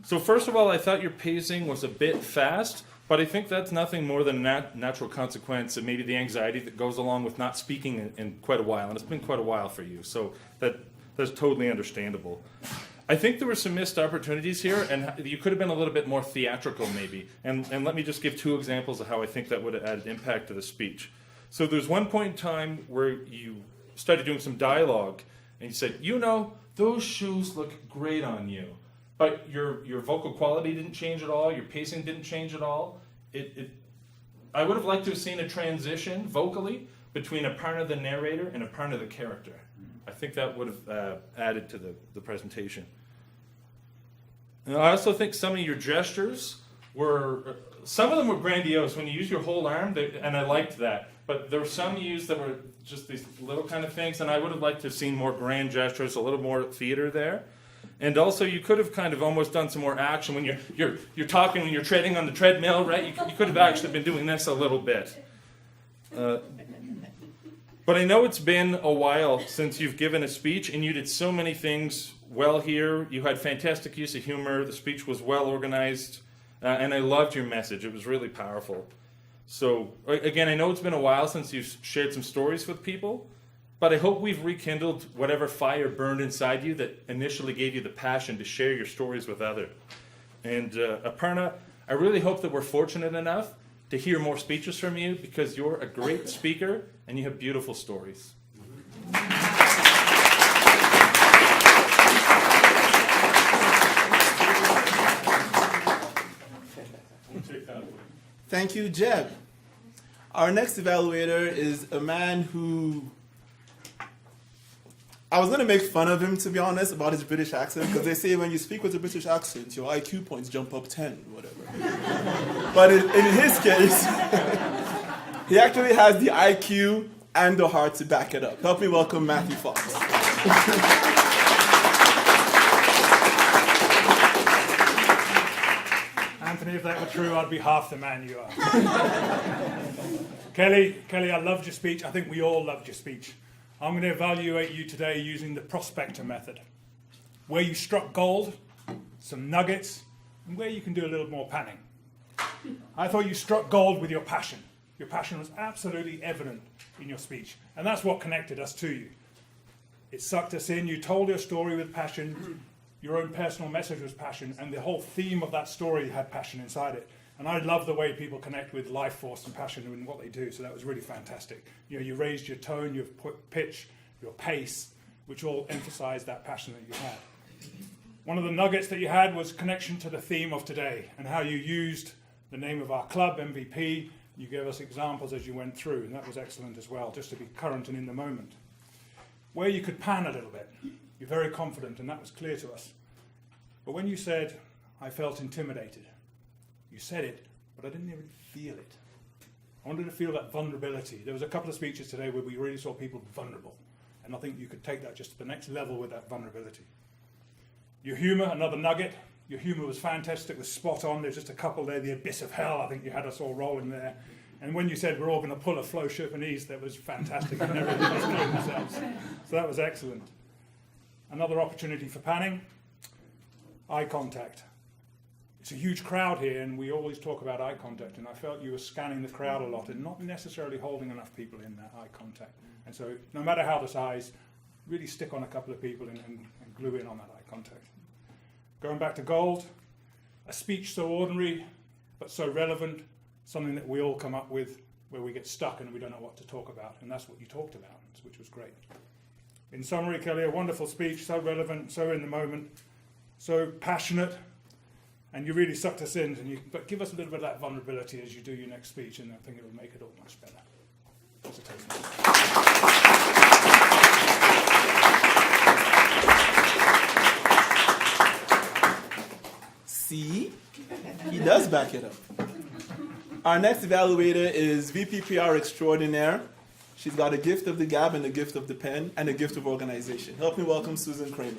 So first of all, I thought your pacing was a bit fast, but I think that's nothing more than a natural consequence of maybe the anxiety that goes along with not speaking in quite a while, and it's been quite a while for you, so that's totally understandable. I think there were some missed opportunities here, and you could have been a little bit more theatrical maybe, and let me just give 2 examples of how I think that would have added impact to the speech. So there's one point in time where you started doing some dialogue, and you said, "You know, those shoes look great on you." But your vocal quality didn't change at all. Your pacing didn't change at all. I would have liked to have seen a transition vocally between Aparna the narrator and Aparna the character. I think that would have added to the presentation. And I also think some of your gestures some of them were grandiose. When you use your whole arm, and I liked that. But there were some used that were just these little kind of things, and I would have liked to have seen more grand gestures, a little more theater there. And also, you could have kind of almost done some more action when you're talking, when you're treading on the treadmill, right? You could have actually been doing this a little bit. But I know it's been a while since you've given a speech, and you did so many things well here. You had fantastic use of humor. The speech was well organized, and I loved your message. It was really powerful. So, again, I know it's been a while since you've shared some stories with people, but I hope we've rekindled whatever fire burned inside you that initially gave you the passion to share your stories with others. And Aparna, I really hope that we're fortunate enough to hear more speeches from you because you're a great speaker and you have beautiful stories. Thank you, Jeb. Our next evaluator is a man who I was going to make fun of him, to be honest, about his British accent, because they say when you speak with a British accent, your IQ points jump up 10, whatever. But in his case, he actually has the IQ and the heart to back it up. Help me welcome Matthew Fox. Anthony, if that were true, I'd be half the man you are. Kelly, I loved your speech. I think we all loved your speech. I'm going to evaluate you today using the prospector method, where you struck gold, some nuggets, and where you can do a little more panning. I thought you struck gold with your passion. Your passion was absolutely evident in your speech, and that's what connected us to you. It sucked us in. You told your story with passion. Your own personal message was passion, and the whole theme of that story had passion inside it. And I love the way people connect with life force and passion in what they do, so that was really fantastic. You know, you raised your tone, your pitch, your pace, which all emphasized that passion that you had. One of the nuggets that you had was connection to the theme of today and how you used the name of our club, MVP. You gave us examples as you went through, and that was excellent as well, just to be current and in the moment. Where you could pan a little bit, you're very confident, and that was clear to us. But when you said, I felt intimidated, you said it, but I didn't really feel it. I wanted to feel that vulnerability. There was a couple of speeches today where we really saw people vulnerable, and I think you could take that just to the next level with that vulnerability. Your humor, another nugget. Your humor was fantastic, was spot on. There's just a couple there, the abyss of hell, I think you had us all rolling there. And when you said we're all going to pull a Flo Chopinese, that was fantastic. And everybody was doing themselves. So that was excellent. Another opportunity for panning. Eye contact. It's a huge crowd here, and we always talk about eye contact, and I felt you were scanning the crowd a lot and not necessarily holding enough people in that eye contact. And so no matter how the size, really stick on a couple of people and glue in on that eye contact. Going back to gold, a speech so ordinary but so relevant, something that we all come up with where we get stuck and we don't know what to talk about, and that's what you talked about, which was great. In summary, Kelly, a wonderful speech, so relevant, so in the moment, so passionate, and you really sucked us in. But give us a little bit of that vulnerability as you do your next speech, and I think it will make it all much better. That's a Toastmaster. See? He does back it up. Our next evaluator is VPPR extraordinaire. She's got a gift of the gab and a gift of the pen and a gift of organization. Help me welcome Susan Kramer.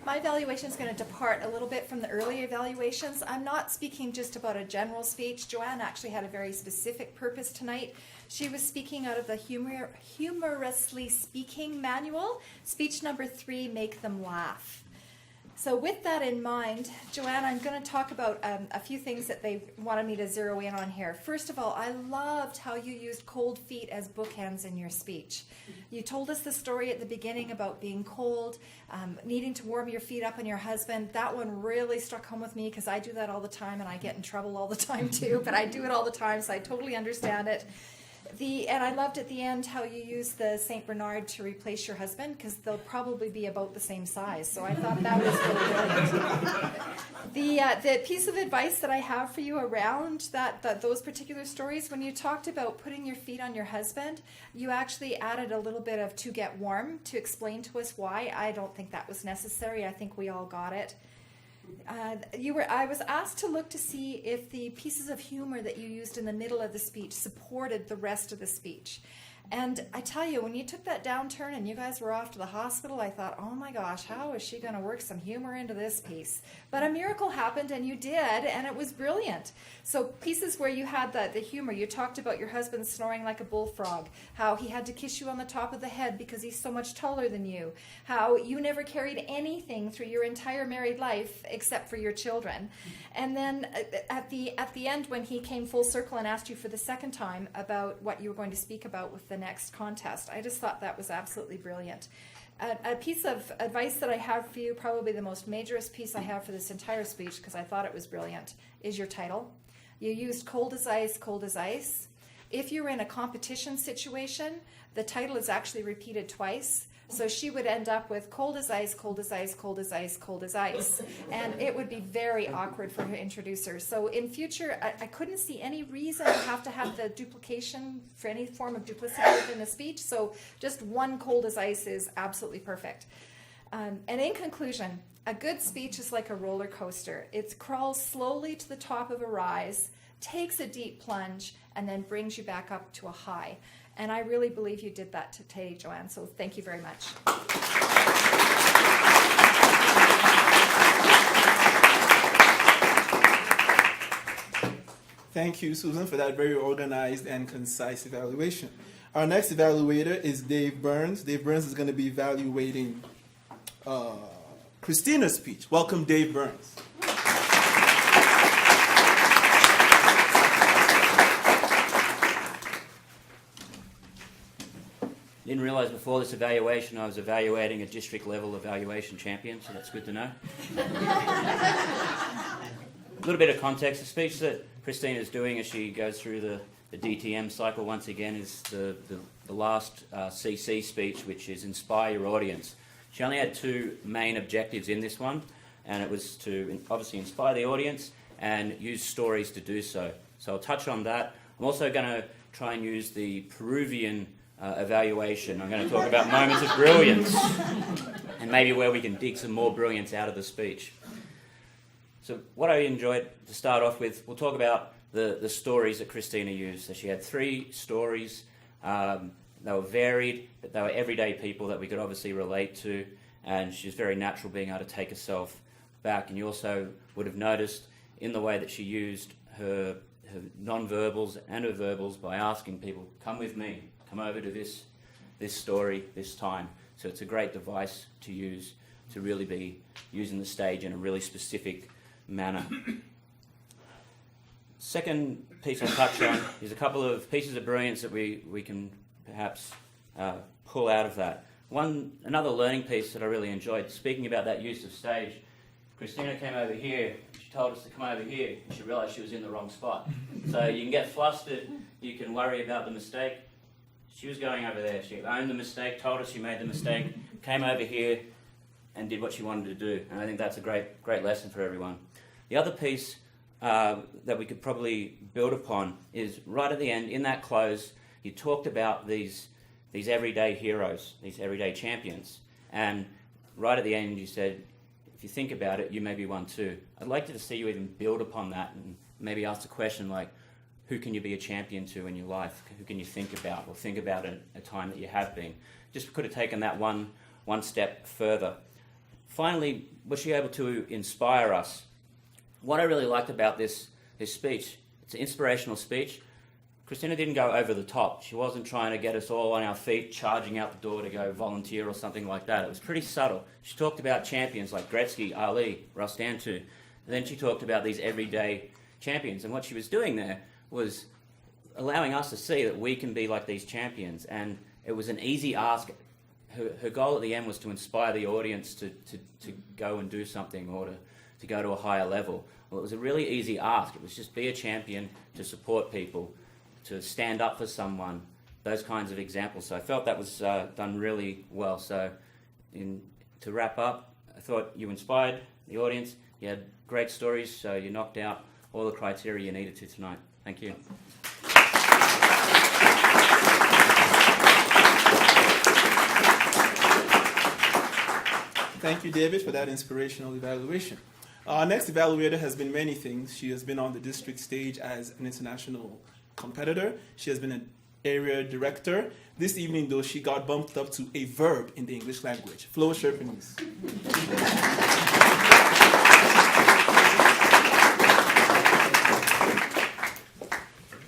My evaluation is going to depart a little bit from the earlier evaluations. I'm not speaking just about a general speech. Joanne actually had a very specific purpose tonight. She was speaking out of the Humorously Speaking manual, speech number 3, Make Them Laugh. So with that in mind, Joanne, I'm going to talk about a few things that they wanted me to zero in on here. First of all, I loved how you used cold feet as bookends in your speech. You told us the story at the beginning about being cold, needing to warm your feet up on your husband. That one really struck home with me because I do that all the time and I get in trouble all the time too, but I do it all the time, so I totally understand it. And I loved at the end how you used the St. Bernard to replace your husband because they'll probably be about the same size. So I thought that was really brilliant. The piece of advice that I have for you around those particular stories, when you talked about putting your feet on your husband, you actually added a little bit of to get warm to explain to us why. I don't think that was necessary. I think we all got it. I was asked to look to see if the pieces of humor that you used in the middle of the speech supported the rest of the speech. And I tell you, when you took that downturn and you guys were off to the hospital, I thought, oh my gosh, how is she going to work some humor into this piece? But a miracle happened and you did, and it was brilliant. So pieces where you had the humor, you talked about your husband snoring like a bullfrog, how he had to kiss you on the top of the head because he's so much taller than you, how you never carried anything through your entire married life except for your children. And then at the end, when he came full circle and asked you for the second time about what you were going to speak about with the next contest, I just thought that was absolutely brilliant. A piece of advice that I have for you, probably the most majorest piece I have for this entire speech, because I thought it was brilliant, is your title. You used cold as ice, cold as ice. If you're in a competition situation, the title is actually repeated twice. So she would end up with cold as ice, cold as ice, cold as ice, cold as ice. And it would be very awkward for her introducer. So in future, I couldn't see any reason to have the duplication for any form of duplicity within the speech. So just one cold as ice is absolutely perfect. And in conclusion, a good speech is like a roller coaster. It crawls slowly to the top of a rise, takes a deep plunge, and then brings you back up to a high. And I really believe you did that today, Joanne, so thank you very much. Thank you, Susan, for that very organized and concise evaluation. Our next evaluator is Dave Burns. Dave Burns is going to be evaluating Christina's speech. Welcome, Dave Burns. Didn't realize before this evaluation I was evaluating a district level evaluation champion, so that's good to know. A little bit of context. The speech that Christina is doing as she goes through the DTM cycle once again is the last CC speech, which is inspire your audience. She only had two main objectives in this one, and it was to obviously inspire the audience and use stories to do so. So I'll touch on that. I'm also going to try and use the Peruvian evaluation. I'm going to talk about moments of brilliance and maybe where we can dig some more brilliance out of the speech. So what I enjoyed to start off with, we'll talk about the stories that Christina used. So she had 3 stories. They were varied, but they were everyday people that we could obviously relate to, and she was very natural being able to take herself back. And you also would have noticed in the way that she used her non-verbals and her verbals by asking people, come with me, come over to this story this time. So it's a great device to use to really be using the stage in a really specific manner. Second piece I'll touch on is a couple of pieces of brilliance that we can perhaps pull out of that. Another learning piece that I really enjoyed, speaking about that use of stage, Christina came over here, she told us to come over here, and she realised she was in the wrong spot. So you can get flustered, you can worry about the mistake. She was going over there, she owned the mistake, told us she made the mistake, came over here and did what she wanted to do. And I think that's a great lesson for everyone. The other piece that we could probably build upon is right at the end, in that close, you talked about these everyday heroes, these everyday champions. And right at the end you said, if you think about it, you may be one too. I'd like to see you even build upon that and maybe ask the question like, who can you be a champion to in your life? Who can you think about? Or think about a time that you have been. Just could have taken that one step further. Finally, was she able to inspire us? What I really liked about this speech, it's an inspirational speech. Christina didn't go over the top. She wasn't trying to get us all on our feet, charging out the door to go volunteer or something like that. It was pretty subtle. She talked about champions like Gretzky, Ali, Rostantu. And then she talked about these everyday champions. And what she was doing there was allowing us to see that we can be like these champions. And it was an easy ask. Her goal at the end was to inspire the audience to go and do something or to go to a higher level. Well, it was a really easy ask. It was just be a champion, to support people, to stand up for someone, those kinds of examples. So I felt that was done really well. So to wrap up, I thought you inspired the audience. You had great stories, so you knocked out all the criteria you needed to tonight. Thank you. Thank you, David, for that inspirational evaluation. Our next evaluator has been many things. She has been on the district stage as an international competitor. She has been an area director. This evening, though, she got bumped up to a verb in the English language. Flo Sherpinese.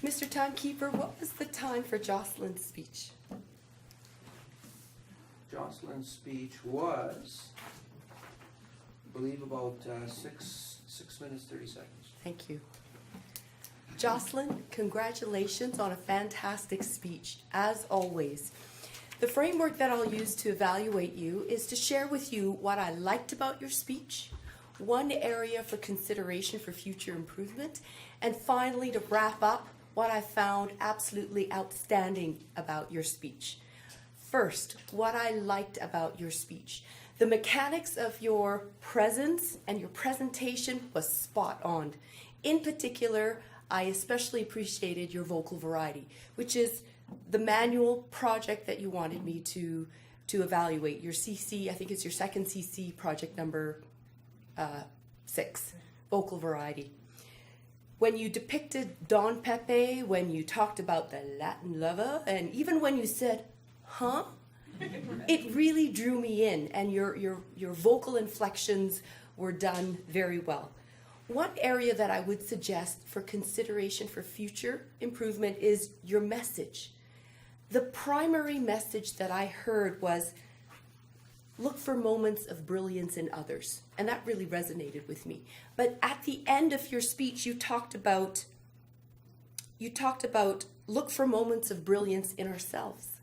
Mr. Timekeeper, what was the time for Jocelyn's speech? Jocelyn's speech was, I believe, about 6 minutes, 30 seconds. Thank you. Jocelyn, congratulations on a fantastic speech, as always. The framework that I'll use to evaluate you is to share with you what I liked about your speech, one area for consideration for future improvement, and finally to wrap up what I found absolutely outstanding about your speech. First, what I liked about your speech. The mechanics of your presence and your presentation was spot on. In particular, I especially appreciated your vocal variety, which is the manual project that you wanted me to evaluate. Your CC, I think it's your second CC project number 6, vocal variety. When you depicted Don Pepe, when you talked about the Latin lover, and even when you said, huh? It really drew me in, and your vocal inflections were done very well. One area that I would suggest for consideration for future improvement is your message. The primary message that I heard was, look for moments of brilliance in others. And that really resonated with me. But at the end of your speech, you talked about look for moments of brilliance in ourselves.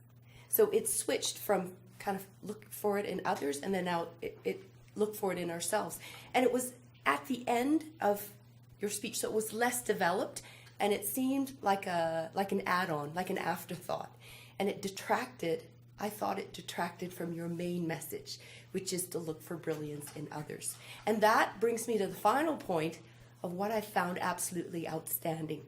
So it switched from kind of look for it in others, and then now it look for it in ourselves. And it was at the end of your speech, so it was less developed, and it seemed like an add-on, like an afterthought. And it detracted, I thought it detracted from your main message, which is to look for brilliance in others. And that brings me to the final point of what I found absolutely outstanding.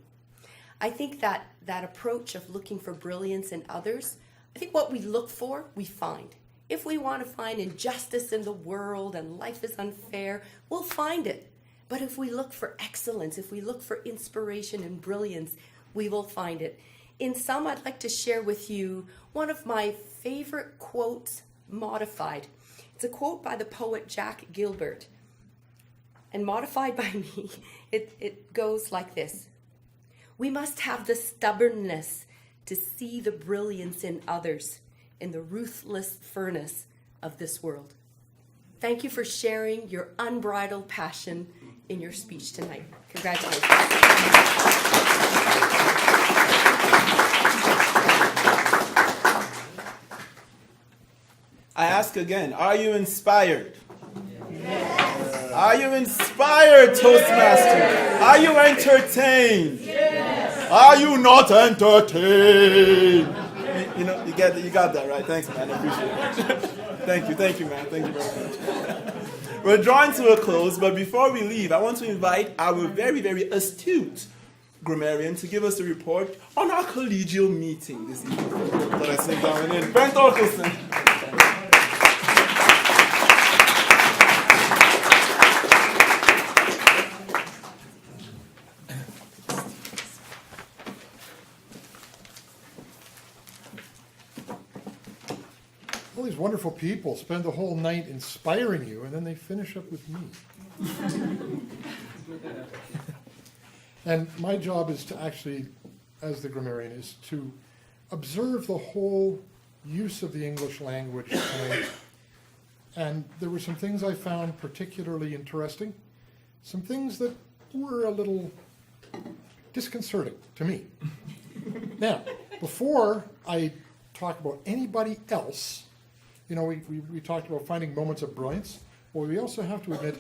I think that approach of looking for brilliance in others, I think what we look for, we find. If we want to find injustice in the world and life is unfair, we'll find it. But if we look for excellence, if we look for inspiration and brilliance, we will find it. In sum, I'd like to share with you one of my favorite quotes, modified. It's a quote by the poet Jack Gilbert. And modified by me, it goes like this. We must have the stubbornness to see the brilliance in others in the ruthless furnace of this world. Thank you for sharing your unbridled passion in your speech tonight. Congratulations. I ask again, are you inspired? Yes. Are you inspired, Toastmasters? Are you entertained? Yes. Are you not entertained? You got that right. Thanks, man. I appreciate it. Thank you, man. Thank you very much. We're drawing to a close, but before we leave, I want to invite our very, very astute grammarian to give us a report on our collegial meeting this evening. Let us sit down in. Brent Orkelson. All these wonderful people spend the whole night inspiring you, and then they finish up with me. And my job is to actually, as the grammarian, is to observe the whole use of the English language tonight. And there were some things I found particularly interesting, some things that were a little disconcerting to me. Now, before I talk about anybody else, we talked about finding moments of brilliance. Well, we also have to admit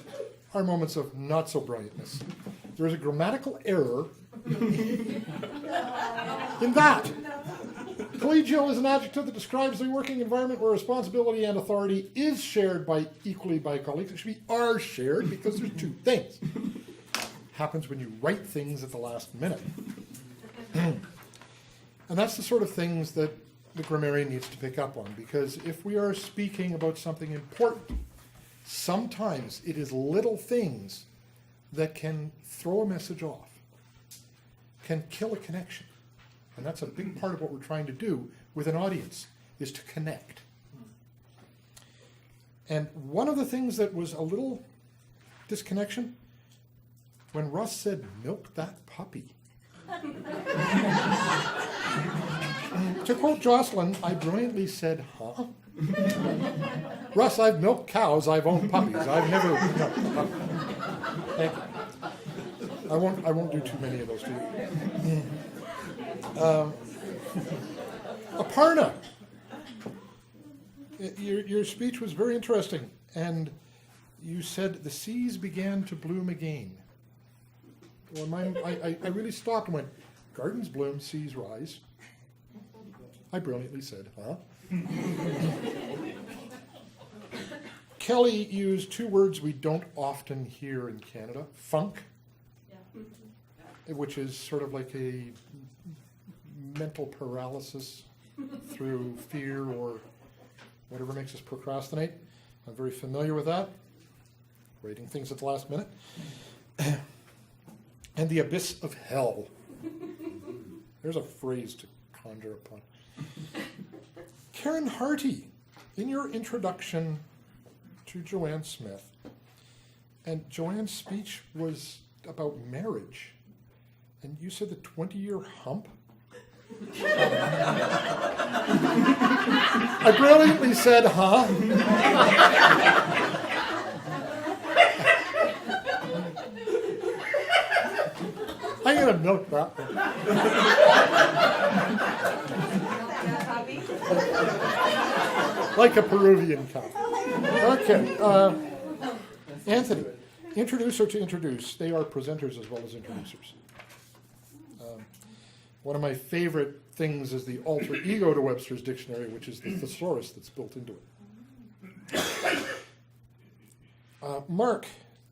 our moments of not so brilliantness. There is a grammatical error in that. Collegial is an adjective that describes the working environment where responsibility and authority is shared equally by colleagues. It should be are shared because there's two things. Happens when you write things at the last minute. And that's the sort of things that the grammarian needs to pick up on, because if we are speaking about something important, sometimes it is little things that can throw a message off, can kill a connection. And that's a big part of what we're trying to do with an audience, is to connect. And one of the things that was a little disconnection, when Russ said, milk that puppy. To quote Jocelyn, I brilliantly said, huh? Russ, I've milked cows, I've owned puppies. I've never milked a puppy. Thank you. I won't do too many of those to you. Aparna, your speech was very interesting, and you said the seas began to bloom again. Well, I really stopped and went, gardens bloom, seas rise. I brilliantly said, huh? Kelly used two words we don't often hear in Canada, funk, which is sort of like a mental paralysis through fear or whatever makes us procrastinate. I'm very familiar with that, writing things at the last minute. And the abyss of hell. There's a phrase to conjure upon. Karen Harty, in your introduction to Joanne Smith, and Joanne's speech was about marriage, and you said the 20-year hump. I brilliantly said, huh? I'm going to note that one. Like a Peruvian cow. Okay. Anthony, introduce or to introduce. They are presenters as well as introducers. One of my favorite things is the alter ego to Webster's dictionary, which is the thesaurus that's built into it. Mark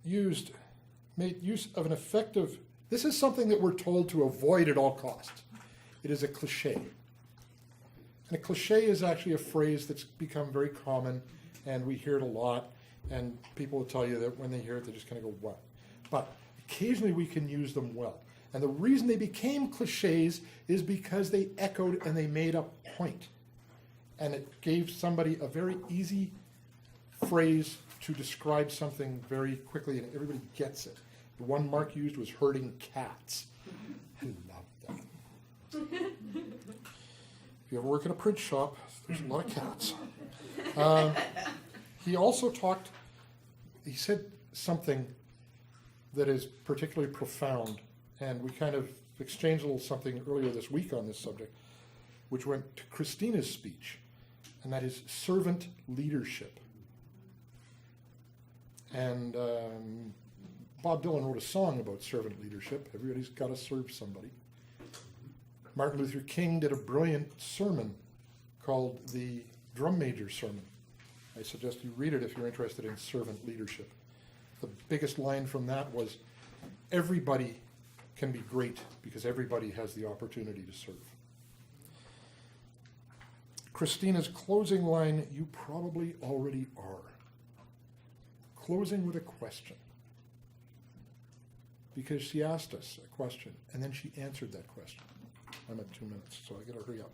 made use of an effective, this is something that we're told to avoid at all costs. It is a cliche. And a cliche is actually a phrase that's become very common, and we hear it a lot, and people will tell you that when they hear it, they just kind of go, what? But occasionally we can use them well. And the reason they became cliches is because they echoed and they made a point. And it gave somebody a very easy phrase to describe something very quickly, and everybody gets it. The one Mark used was herding cats. I love that. If you ever work in a print shop, there's a lot of cats. He also he said something that is particularly profound. And we kind of exchanged a little something earlier this week on this subject, which went to Christina's speech, and that is servant leadership. And Bob Dylan wrote a song about servant leadership. Everybody's got to serve somebody. Martin Luther King did a brilliant sermon called the Drum Major Sermon. I suggest you read it if you're interested in servant leadership. The biggest line from that was, everybody can be great because everybody has the opportunity to serve. Christina's closing line, you probably already are. Closing with a question. Because she asked us a question, and then she answered that question. I'm at 2 minutes, so I gotta hurry up.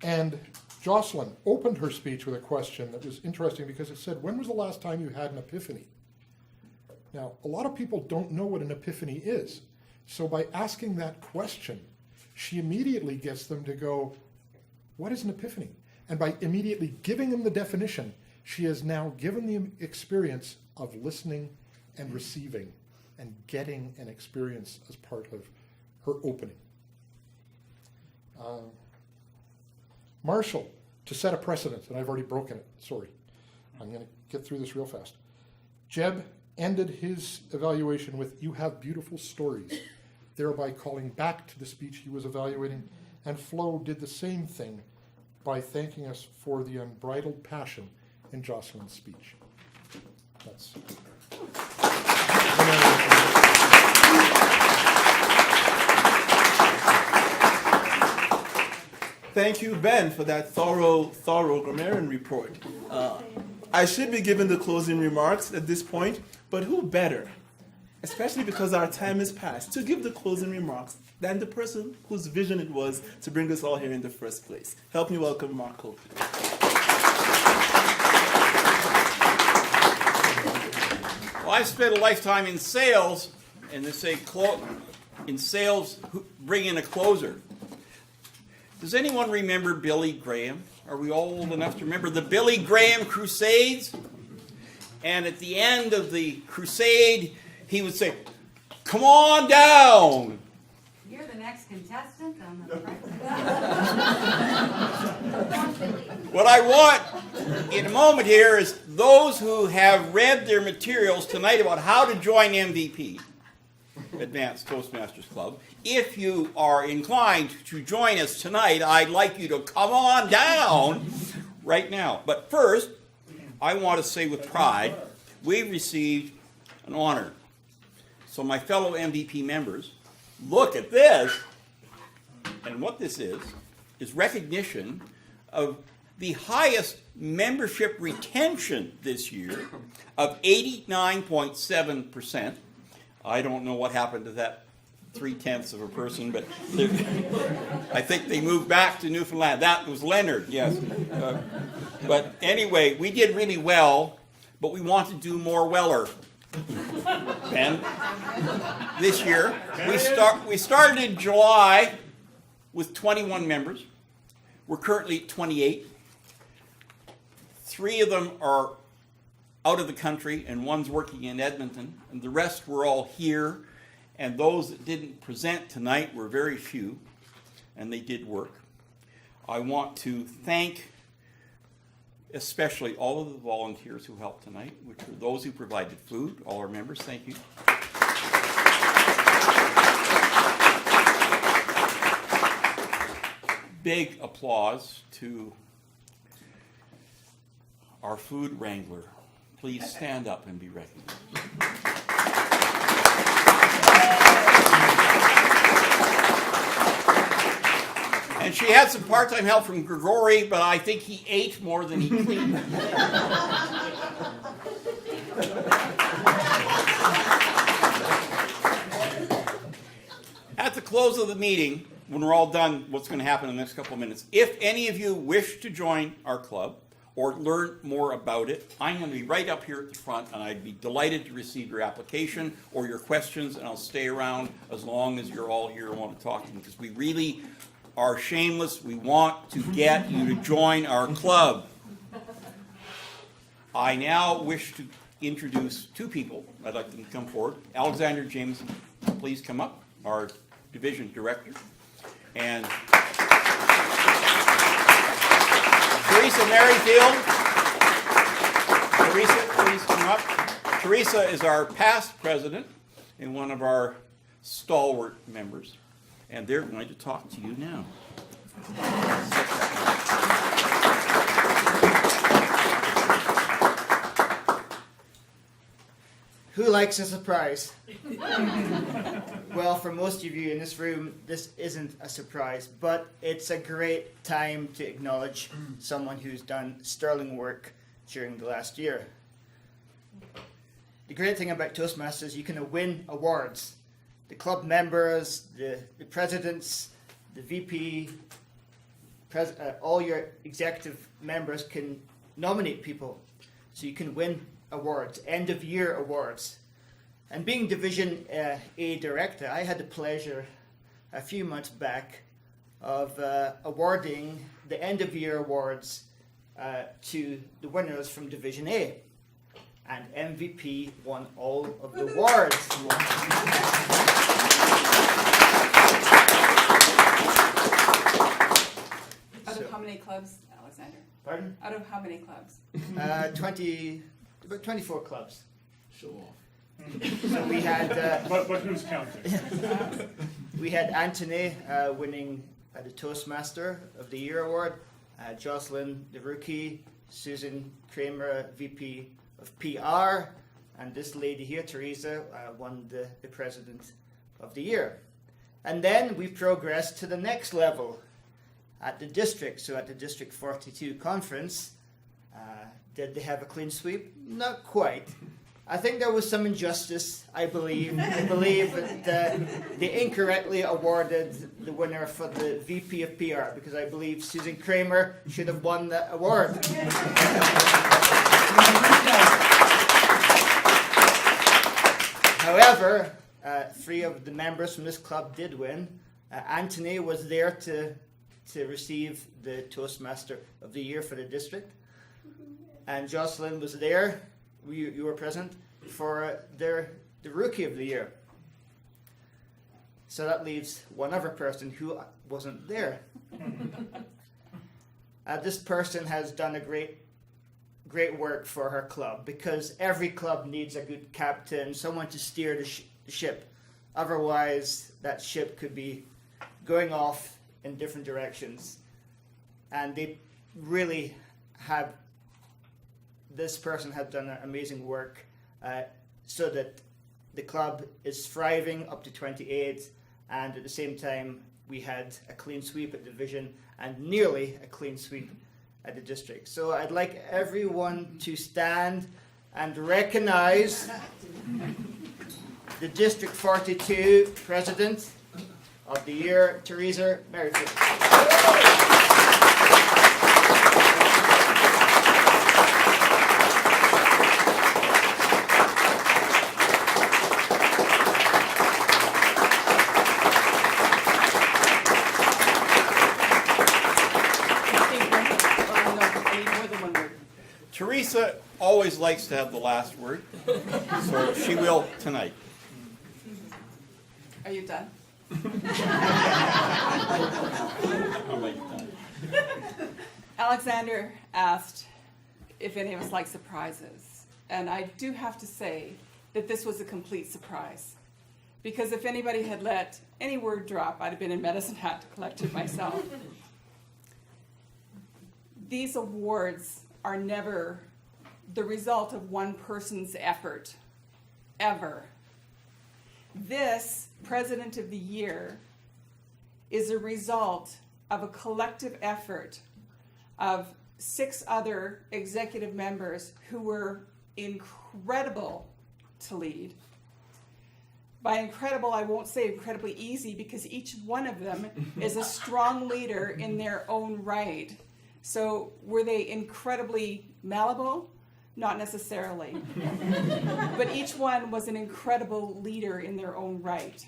And Jocelyn opened her speech with a question that was interesting because it said, when was the last time you had an epiphany? Now, a lot of people don't know what an epiphany is. So by asking that question, she immediately gets them to go, what is an epiphany? And by immediately giving them the definition, she has now given the experience of listening and receiving and getting an experience as part of her opening. Marshall, to set a precedent, and I've already broken it, sorry. I'm going to get through this real fast. Jeb ended his evaluation with, you have beautiful stories, thereby calling back to the speech he was evaluating. And Flo did the same thing by thanking us for the unbridled passion in Jocelyn's speech. That's Thank you, Ben, for that thorough grammarian report. I should be giving the closing remarks at this point, but who better, especially because our time is past, to give the closing remarks than the person whose vision it was to bring us all here in the first place. Help me welcome Mark Copley. Well, I've spent a lifetime in sales, and they say in sales, bring in a closer. Does anyone remember Billy Graham? Are we all old enough to remember the Billy Graham Crusades? And at the end of the crusade, he would say, come on down. You're the next contestant on the What I want in a moment here is those who have read their materials tonight about how to join MVP, Advanced Toastmasters Club. If you are inclined to join us tonight, I'd like you to come on down right now. But first, I want to say with pride, we've received an honor. So my fellow MVP members, look at this. And what this is recognition of the highest membership retention this year of 89.7%. I don't know what happened to that 0.3 of a person, but I think they moved back to Newfoundland. That was Leonard, yes. But anyway, we did really well, but we want to do more weller. Ben, this year we started in July with 21 members. We're currently 28. 3 of them are out of the country, and one's working in Edmonton, and the rest were all here. And those that didn't present tonight were very few, and they did work. I want to thank especially all of the volunteers who helped tonight, which are those who provided food, all our members, thank you. Big applause to our food wrangler. Please stand up and be recognized. And she had some part-time help from Grigori, but I think he ate more than he cleaned. At the close of the meeting, when we're all done, what's going to happen in the next couple of minutes, if any of you wish to join our club or learn more about it, I'm going to be right up here at the front, and I'd be delighted to receive your application or your questions, and I'll stay around as long as you're all here and want to talk to me, because we really are shameless. We want to get you to join our club. I now wish to introduce 2 people. I'd like them to come forward. Alexander Jameson, please come up, our division director. And Teresa Merrifield. Teresa, please come up. Teresa is our past president and one of our stalwart members. And they're going to talk to you now. Who likes a surprise? Well, for most of you in this room, this isn't a surprise, but it's a great time to acknowledge someone who's done sterling work during the last year. The great thing about Toastmasters, you can win awards. The club members, the presidents, the VP, all your executive members can nominate people. So you can win awards, end of year awards. And being Division A director, I had the pleasure a few months back of awarding the end of year awards to the winners from Division A. And MVP won all of the awards. Out of how many clubs, Alexander? Pardon? Out of how many clubs? About 24 clubs. Show off. So we had. But who's counting? We had Anthony winning the Toastmaster of the Year award, Jocelyn, the rookie, Susan Kramer, VP of PR, and this lady here, Teresa, won the President of the Year. And then we progressed to the next level at the district. So at the District 42 conference, did they have a clean sweep? Not quite. I think there was some injustice, I believe. I believe that they incorrectly awarded the winner for the VP of PR, because I believe Susan Kramer should have won that award. However, 3 of the members from this club did win. Anthony was there to receive the Toastmaster of the Year for the district. And Jocelyn was there. You were present for the Rookie of the Year. So that leaves one other person who wasn't there. This person has done a great work for her club, because every club needs a good captain, someone to steer the ship. Otherwise, that ship could be going off in different directions. And they really have. This person has done amazing work so that the club is thriving up to 28, and at the same time we had a clean sweep at division and nearly a clean sweep at the district. So I'd like everyone to stand and recognize the District 42 President of the Year, Teresa Merrifield. Teresa always likes to have the last word, so she will tonight. Are you done? Alexander asked if any of us like surprises. And I do have to say that this was a complete surprise. Because if anybody had let any word drop, I'd have been in Medicine Hat to collect it myself. These awards are never the result of one person's effort, ever. This President of the Year is a result of a collective effort of 6 other executive members who were incredible to lead. By incredible, I won't say incredibly easy, because each one of them is a strong leader in their own right. So were they incredibly malleable? Not necessarily. But each one was an incredible leader in their own right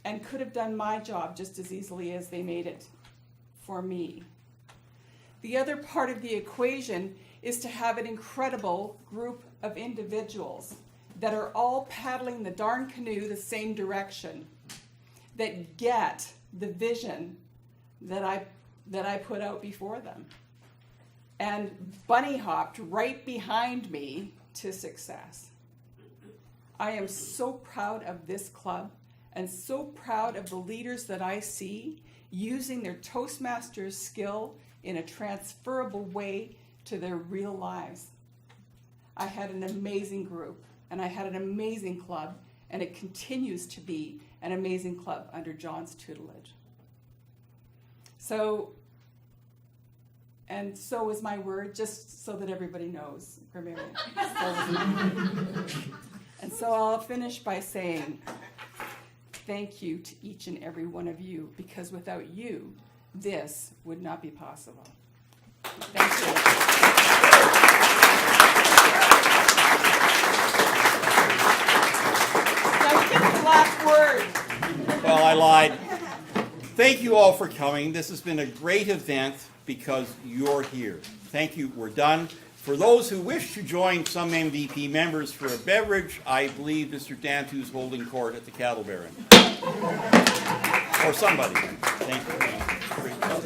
and could have done my job just as easily as they made it for me. The other part of the equation is to have an incredible group of individuals that are all paddling the darn canoe the same direction, that get the vision that I put out before them, and bunny hopped right behind me to success. I am so proud of this club and so proud of the leaders that I see using their Toastmasters skill in a transferable way to their real lives. I had an amazing group, and I had an amazing club, and it continues to be an amazing club under John's tutelage. So is my word, just so that everybody knows, grammarian. And so I'll finish by saying thank you to each and every one of you, because without you, this would not be possible. Thank you. Now get the last word. Well, I lied. Thank you all for coming. This has been a great event because you're here. Thank you. We're done. For those who wish to join some MVP members for a beverage, I believe Mr. Dantu is holding court at the Cattle Baron. Or somebody. Thank you. Great job.